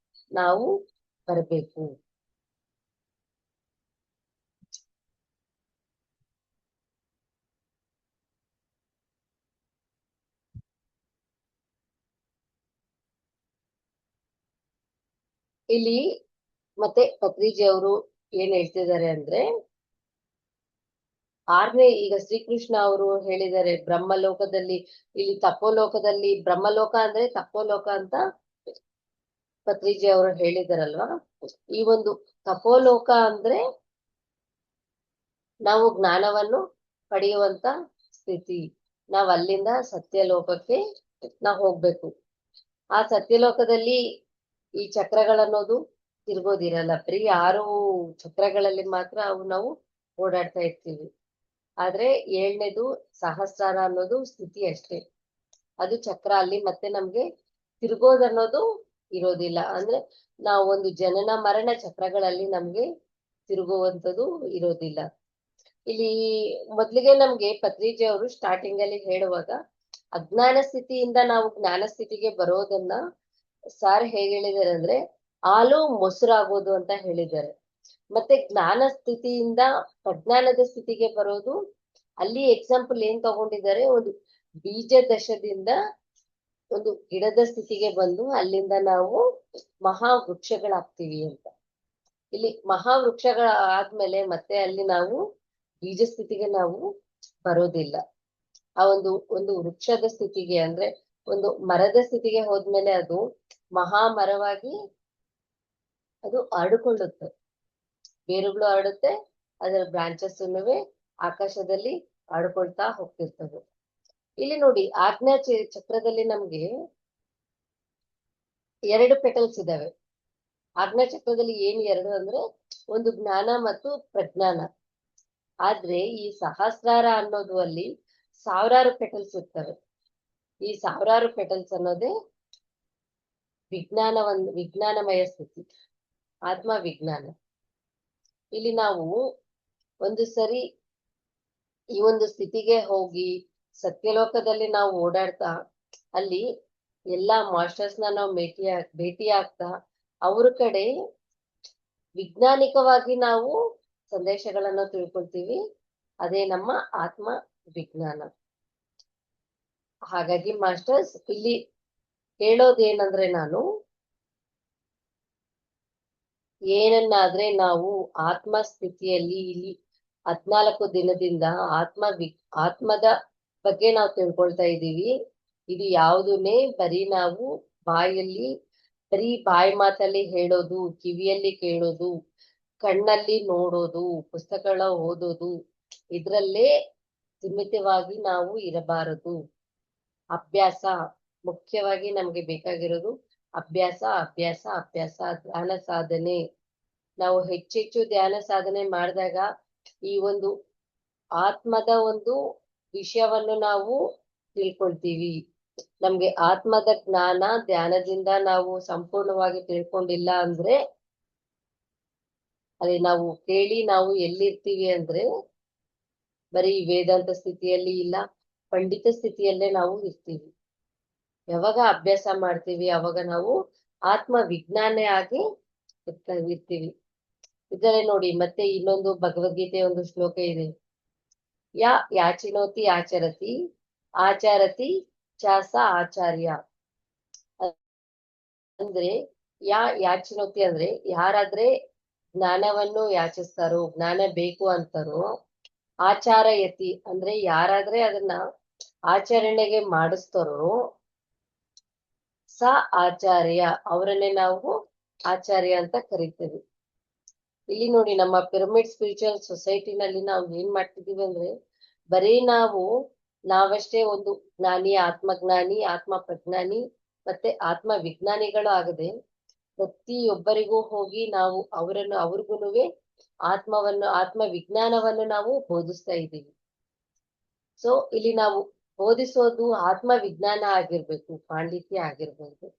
Speaker 1: ನಾವು ಬರ್ಬೇಕು. ಇಲ್ಲಿ ಮತ್ತೆ ಪತ್ರಿಜಿ ಅವರು ಏನ್ ಹೇಳ್ತಿದ್ದಾರೆ ಅಂದ್ರೆ, ಈಗ ಶ್ರೀಕೃಷ್ಣ ಅವರು ಹೇಳಿದ್ದಾರೆ ಬ್ರಹ್ಮಲೋಕದಲ್ಲಿ, ಇಲ್ಲಿ ತಪೋಲೋಕದಲ್ಲಿ, ಬ್ರಹ್ಮಲೋಕ ಅಂದ್ರೆ ತಪೋಲೋಕ ಅಂತ ಪತ್ರಿಜಿ ಅವರು ಹೇಳಿದಾರಲ್ವಾ. ಈ ಒಂದು ತಪೋಲೋಕ ಅಂದ್ರೆ ನಾವು ಜ್ಞಾನವನ್ನು ಪಡೆಯುವಂತ ಸ್ಥಿತಿ. ನಾವ್ ಅಲ್ಲಿಂದ ಸತ್ಯಲೋಕಕ್ಕೆ ನಾವು ಹೋಗ್ಬೇಕು. ಆ ಸತ್ಯಲೋಕದಲ್ಲಿ ಈ ಚಕ್ರಗಳನ್ನೋದು ತಿರ್ಗೋದಿರಲ್ಲ, ಬರೀ 6 ಚಕ್ರಗಳಲ್ಲಿ ಮಾತ್ರ ಅವು ನಾವು ಓಡಾಡ್ತಾ ಇರ್ತೀವಿ. ಆದ್ರೆ 7ನೇದು ಸಹಸ್ರಾರ ಅನ್ನೋದು ಸ್ಥಿತಿ ಅಷ್ಟೇ, ಅದು ಚಕ್ರ. ಅಲ್ಲಿ ಮತ್ತೆ ನಮ್ಗೆ ತಿರ್ಗೋದನ್ನೋದು ಇರೋದಿಲ್ಲ. ಅಂದ್ರೆ ನಾವು ಒಂದು ಜನನ ಮರಣ ಚಕ್ರಗಳಲ್ಲಿ ನಮ್ಗೆ ತಿರುಗುವಂಥದ್ದು ಇರೋದಿಲ್ಲ. ಇಲ್ಲಿ ಮೊದ್ಲಿಗೆ ನಮ್ಗೆ ಪತ್ರಿಜಿ ಅವರು ಸ್ಟಾರ್ಟಿಂಗ್ ಅಲ್ಲಿ ಹೇಳುವಾಗ ಅಜ್ಞಾನ ಸ್ಥಿತಿಯಿಂದ ನಾವು ಜ್ಞಾನ ಸ್ಥಿತಿಗೆ ಬರೋದನ್ನ ಸಾರ್ ಹೇಗೆ ಹೇಳಿದ್ದಾರೆ ಅಂದ್ರೆ ಹಾಲು ಮೊಸರಾಗೋದು ಅಂತ ಹೇಳಿದ್ದಾರೆ. ಮತ್ತೆ ಜ್ಞಾನ ಸ್ಥಿತಿಯಿಂದ ಪ್ರಜ್ಞಾನದ ಸ್ಥಿತಿಗೆ ಬರೋದು, ಅಲ್ಲಿ ಎಕ್ಸಾಂಪಲ್ ಏನ್ ತಗೊಂಡಿದ್ದಾರೆ, ಒಂದು ಬೀಜ ದಶದಿಂದ ಒಂದು ಗಿಡದ ಸ್ಥಿತಿಗೆ ಬಂದು ಅಲ್ಲಿಂದ ನಾವು ಮಹಾವೃಕ್ಷಗಳಾಗ್ತೀವಿ ಅಂತ. ಇಲ್ಲಿ ಮಹಾವೃಕ್ಷಗಳ ಆದ್ಮೇಲೆ ಮತ್ತೆ ಅಲ್ಲಿ ನಾವು ಬೀಜ ಸ್ಥಿತಿಗೆ ನಾವು ಬರೋದಿಲ್ಲ. ಆ ಒಂದು ವೃಕ್ಷದ ಸ್ಥಿತಿಗೆ ಅಂದ್ರೆ ಒಂದು ಮರದ ಸ್ಥಿತಿಗೆ ಹೋದ್ಮೇಲೆ ಅದು ಮಹಾಮರವಾಗಿ ಅದು ಹರಡಿಕೊಳ್ಳುತ್ತೆ, ಬೇರುಗಳು ಹರಡುತ್ತೆ, ಅದರ ಬ್ರಾಂಚಸ್ ಆಕಾಶದಲ್ಲಿ ಹರಡ್ಕೊಳ್ತಾ ಹೋಗ್ತಿರ್ತವೆ. ಇಲ್ಲಿ ನೋಡಿ, ಆಜ್ಞಾ ಚಕ್ರದಲ್ಲಿ ನಮ್ಗೆ 2 ಪೆಟಲ್ಸ್ ಇದಾವೆ. ಆಜ್ಞಾ ಚಕ್ರದಲ್ಲಿ ಏನ್ 2 ಅಂದ್ರೆ ಒಂದು ಜ್ಞಾನ ಮತ್ತು ಪ್ರಜ್ಞಾನ. ಆದ್ರೆ ಈ ಸಹಸ್ರಾರ ಅನ್ನೋದು ಅಲ್ಲಿ 1000 ಪೆಟಲ್ಸ್ ಇರ್ತವೆ. ಈ 1000 ಪೆಟಲ್ಸ್ ಅನ್ನೋದೇ ವಿಜ್ಞಾನಮಯ ಸ್ಥಿತಿ, ಆತ್ಮ ವಿಜ್ಞಾನ. ಇಲ್ಲಿ ನಾವು ಒಂದು ಸರಿ ಈ ಒಂದು ಸ್ಥಿತಿಗೆ ಹೋಗಿ ಸತ್ಯಲೋಕದಲ್ಲಿ ನಾವು ಓಡಾಡ್ತಾ ಅಲ್ಲಿ ಎಲ್ಲಾ ಮಾಸ್ಟರ್ಸ್ನ ನಾವು ಭೇಟಿ ಆಗ್ತಾ ಅವ್ರ ಕಡೆ ವಿಜ್ಞಾನಿಕವಾಗಿ ನಾವು ಸಂದೇಶಗಳನ್ನ ತಿಳ್ಕೊಳ್ತೀವಿ. ಅದೇ ನಮ್ಮ ಆತ್ಮ ವಿಜ್ಞಾನ. ಹಾಗಾಗಿ ಮಾಸ್ಟರ್ಸ್ ಇಲ್ಲಿ ಹೇಳೋದೇನಂದ್ರೆ, ನಾನು ಏನನ್ನಾದ್ರೆ ನಾವು ಆತ್ಮ ಸ್ಥಿತಿಯಲ್ಲಿ ಇಲ್ಲಿ 14 ದಿನದಿಂದ ಆತ್ಮದ ಬಗ್ಗೆ ನಾವು ತಿಳ್ಕೊಳ್ತಾ ಇದ್ದೀವಿ. ಇದು ಯಾವುದನ್ನೇ ಬರೀ ನಾವು ಬರೀ ಬಾಯಿ ಮಾತಲ್ಲಿ ಹೇಳೋದು, ಕಿವಿಯಲ್ಲಿ ಕೇಳೋದು, ಕಣ್ಣಲ್ಲಿ ನೋಡೋದು, ಪುಸ್ತಕಗಳ ಓದೋದು, ಇದ್ರಲ್ಲೇ ಸೀಮಿತವಾಗಿ ನಾವು ಇರಬಾರದು. ಅಭ್ಯಾಸ ಮುಖ್ಯವಾಗಿ ನಮ್ಗೆ ಬೇಕಾಗಿರೋದು. ಅಭ್ಯಾಸ ಅಭ್ಯಾಸ ಅಭ್ಯಾಸ, ಧ್ಯಾನ ಸಾಧನೆ. ನಾವು ಹೆಚ್ಚೆಚ್ಚು ಧ್ಯಾನ ಸಾಧನೆ ಮಾಡಿದಾಗ ಈ ಒಂದು ಆತ್ಮದ ಒಂದು ವಿಷಯವನ್ನು ನಾವು ತಿಳ್ಕೊಳ್ತೀವಿ. ನಮ್ಗೆ ಆತ್ಮದ ಜ್ಞಾನ ಧ್ಯಾನದಿಂದ ನಾವು ಸಂಪೂರ್ಣವಾಗಿ ತಿಳ್ಕೊಂಡಿಲ್ಲ ಅಂದ್ರೆ, ಅದೇ ನಾವು ಕೇಳಿ ನಾವು ಎಲ್ಲಿರ್ತೀವಿ ಅಂದ್ರೆ ಬರೀ ವೇದಾಂತ ಸ್ಥಿತಿಯಲ್ಲಿ ಇಲ್ಲ, ಪಂಡಿತ ಸ್ಥಿತಿಯಲ್ಲೇ ನಾವು ಇರ್ತೀವಿ. ಯಾವಾಗ ಅಭ್ಯಾಸ ಮಾಡ್ತೀವಿ ಅವಾಗ ನಾವು ಆತ್ಮ ವಿಜ್ಞಾನ ಆಗಿ ಇರ್ತೀವಿ. ಇದರಲ್ಲಿ ನೋಡಿ, ಮತ್ತೆ ಇನ್ನೊಂದು ಭಗವದ್ಗೀತೆ ಒಂದು ಶ್ಲೋಕ ಇದೆ, ಯಾಚಿನೋತಿ ಆಚರತಿ ಆಚಾರತಿ ಚಾಸ ಆಚಾರ್ಯ. ಅಂದ್ರೆ ಯಾಚಿನೋತಿ ಅಂದ್ರೆ ಯಾರಾದ್ರೆ ಜ್ಞಾನವನ್ನು ಯಾಚಿಸ್ತಾರೋ, ಜ್ಞಾನ ಬೇಕು ಅಂತಾರೋ, ಆಚಾರಯತಿ ಅಂದ್ರೆ ಯಾರಾದ್ರೆ ಅದನ್ನ ಆಚರಣೆಗೆ ಮಾಡಿಸ್ತಾರೋ, ಸ ಆಚಾರ್ಯ ಅವರನ್ನೇ ನಾವು ಆಚಾರ್ಯ ಅಂತ ಕರಿತೇವೆ. ಇಲ್ಲಿ ನೋಡಿ, ನಮ್ಮ ಪಿರಮಿಡ್ ಸ್ಪಿರಿಚುವಲ್ ಸೊಸೈಟಿನಲ್ಲಿ ನಾವು ಏನ್ ಮಾಡ್ತಿದೀವಿ ಅಂದ್ರೆ, ಬರೀ ನಾವಷ್ಟೇ ಒಂದು ಜ್ಞಾನಿ, ಆತ್ಮಜ್ಞಾನಿ, ಆತ್ಮ ಪ್ರಜ್ಞಾನಿ ಮತ್ತೆ ಆತ್ಮ ವಿಜ್ಞಾನಿಗಳು ಆಗದೆ, ಪ್ರತಿಯೊಬ್ಬರಿಗೂ ಹೋಗಿ ನಾವು ಅವ್ರಿಗೂನುವೆ ಆತ್ಮ ವಿಜ್ಞಾನವನ್ನು ನಾವು ಬೋಧಿಸ್ತಾ ಇದ್ದೀವಿ. ಸೊ ಇಲ್ಲಿ ನಾವು ಬೋಧಿಸೋದು ಆತ್ಮ ವಿಜ್ಞಾನ ಆಗಿರ್ಬೇಕು, ಪಾಂಡಿತ್ಯ ಆಗಿರ್ಬೇಕು.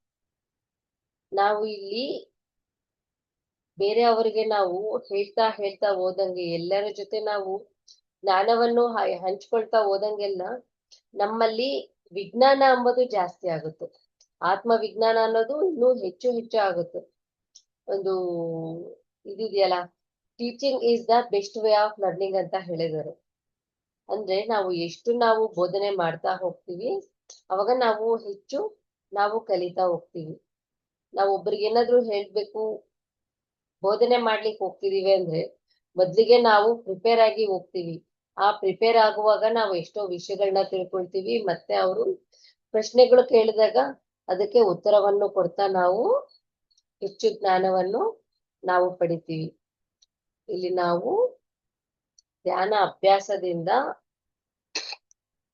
Speaker 1: ನಾವು ಇಲ್ಲಿ ಬೇರೆಯವರಿಗೆ ನಾವು ಹೇಳ್ತಾ ಹೋದಂಗೆ, ಎಲ್ಲರ ಜೊತೆ ನಾವು ಜ್ಞಾನವನ್ನು ಹಂಚ್ಕೊಳ್ತಾ ಹೋದಂಗೆಲ್ಲ ನಮ್ಮಲ್ಲಿ ವಿಜ್ಞಾನ ಅಂಬೋದು ಜಾಸ್ತಿ ಆಗುತ್ತೆ. ಆತ್ಮ ವಿಜ್ಞಾನ ಅನ್ನೋದು ಇನ್ನೂ ಹೆಚ್ಚು ಹೆಚ್ಚು ಆಗುತ್ತೆ. ಒಂದು ಇದಿದೆಯಲ್ಲ, teaching is the best way of learning ಅಂತ ಹೇಳಿದ್ದಾರೆ. ಅಂದ್ರೆ ನಾವು ಎಷ್ಟು ನಾವು ಬೋಧನೆ ಮಾಡ್ತಾ ಹೋಗ್ತೀವಿ, ಅವಾಗ ನಾವು ಕಲಿತಾ ಹೋಗ್ತೀವಿ. ನಾವು ಒಬ್ರಿಗೆ ಏನಾದ್ರು ಹೇಳ್ಬೇಕು, ಬೋಧನೆ ಮಾಡ್ಲಿಕ್ಕೆ ಹೋಗ್ತಿದೀವಿ ಅಂದ್ರೆ ಮೊದ್ಲಿಗೆ ನಾವು ಪ್ರಿಪೇರ್ ಆಗಿ ಹೋಗ್ತೀವಿ. ಆ ಪ್ರಿಪೇರ್ ಆಗುವಾಗ ನಾವು ಎಷ್ಟೋ ವಿಷಯಗಳನ್ನ ತಿಳ್ಕೊಳ್ತೀವಿ. ಮತ್ತೆ ಅವರು ಪ್ರಶ್ನೆಗಳು ಕೇಳಿದಾಗ ಅದಕ್ಕೆ ಉತ್ತರವನ್ನು ಕೊಡ್ತಾ ನಾವು ಹೆಚ್ಚು ಜ್ಞಾನವನ್ನು ನಾವು ಪಡಿತೀವಿ. ಇಲ್ಲಿ ನಾವು ಧ್ಯಾನ ಅಭ್ಯಾಸದಿಂದ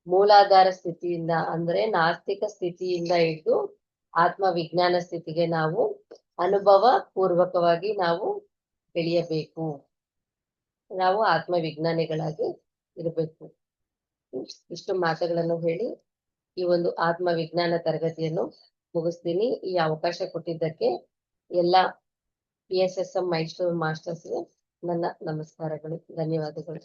Speaker 1: ಮೂಲಾಧಾರ ಸ್ಥಿತಿಯಿಂದ ಅಂದ್ರೆ ನಾಸ್ತಿಕ ಸ್ಥಿತಿಯಿಂದ ಹಿಡಿದು ಆತ್ಮ ವಿಜ್ಞಾನ ಸ್ಥಿತಿಗೆ ನಾವು ಅನುಭವ ಪೂರ್ವಕವಾಗಿ ನಾವು ಬೆಳೆಯಬೇಕು. ನಾವು ಆತ್ಮ ವಿಜ್ಞಾನಿಗಳಾಗಿ ಇರಬೇಕು. ಇಷ್ಟು ಮಾತುಗಳನ್ನು ಹೇಳಿ ಈ ಒಂದು ಆತ್ಮ ವಿಜ್ಞಾನ ತರಗತಿಯನ್ನು ಮುಗಿಸ್ತೀನಿ. ಈ ಅವಕಾಶ ಕೊಟ್ಟಿದ್ದಕ್ಕೆ ಎಲ್ಲ PSSM ಮೈಸೂರು ಮಾಸ್ಟರ್ಸ್ಗೆ ನನ್ನ ನಮಸ್ಕಾರಗಳು, ಧನ್ಯವಾದಗಳು.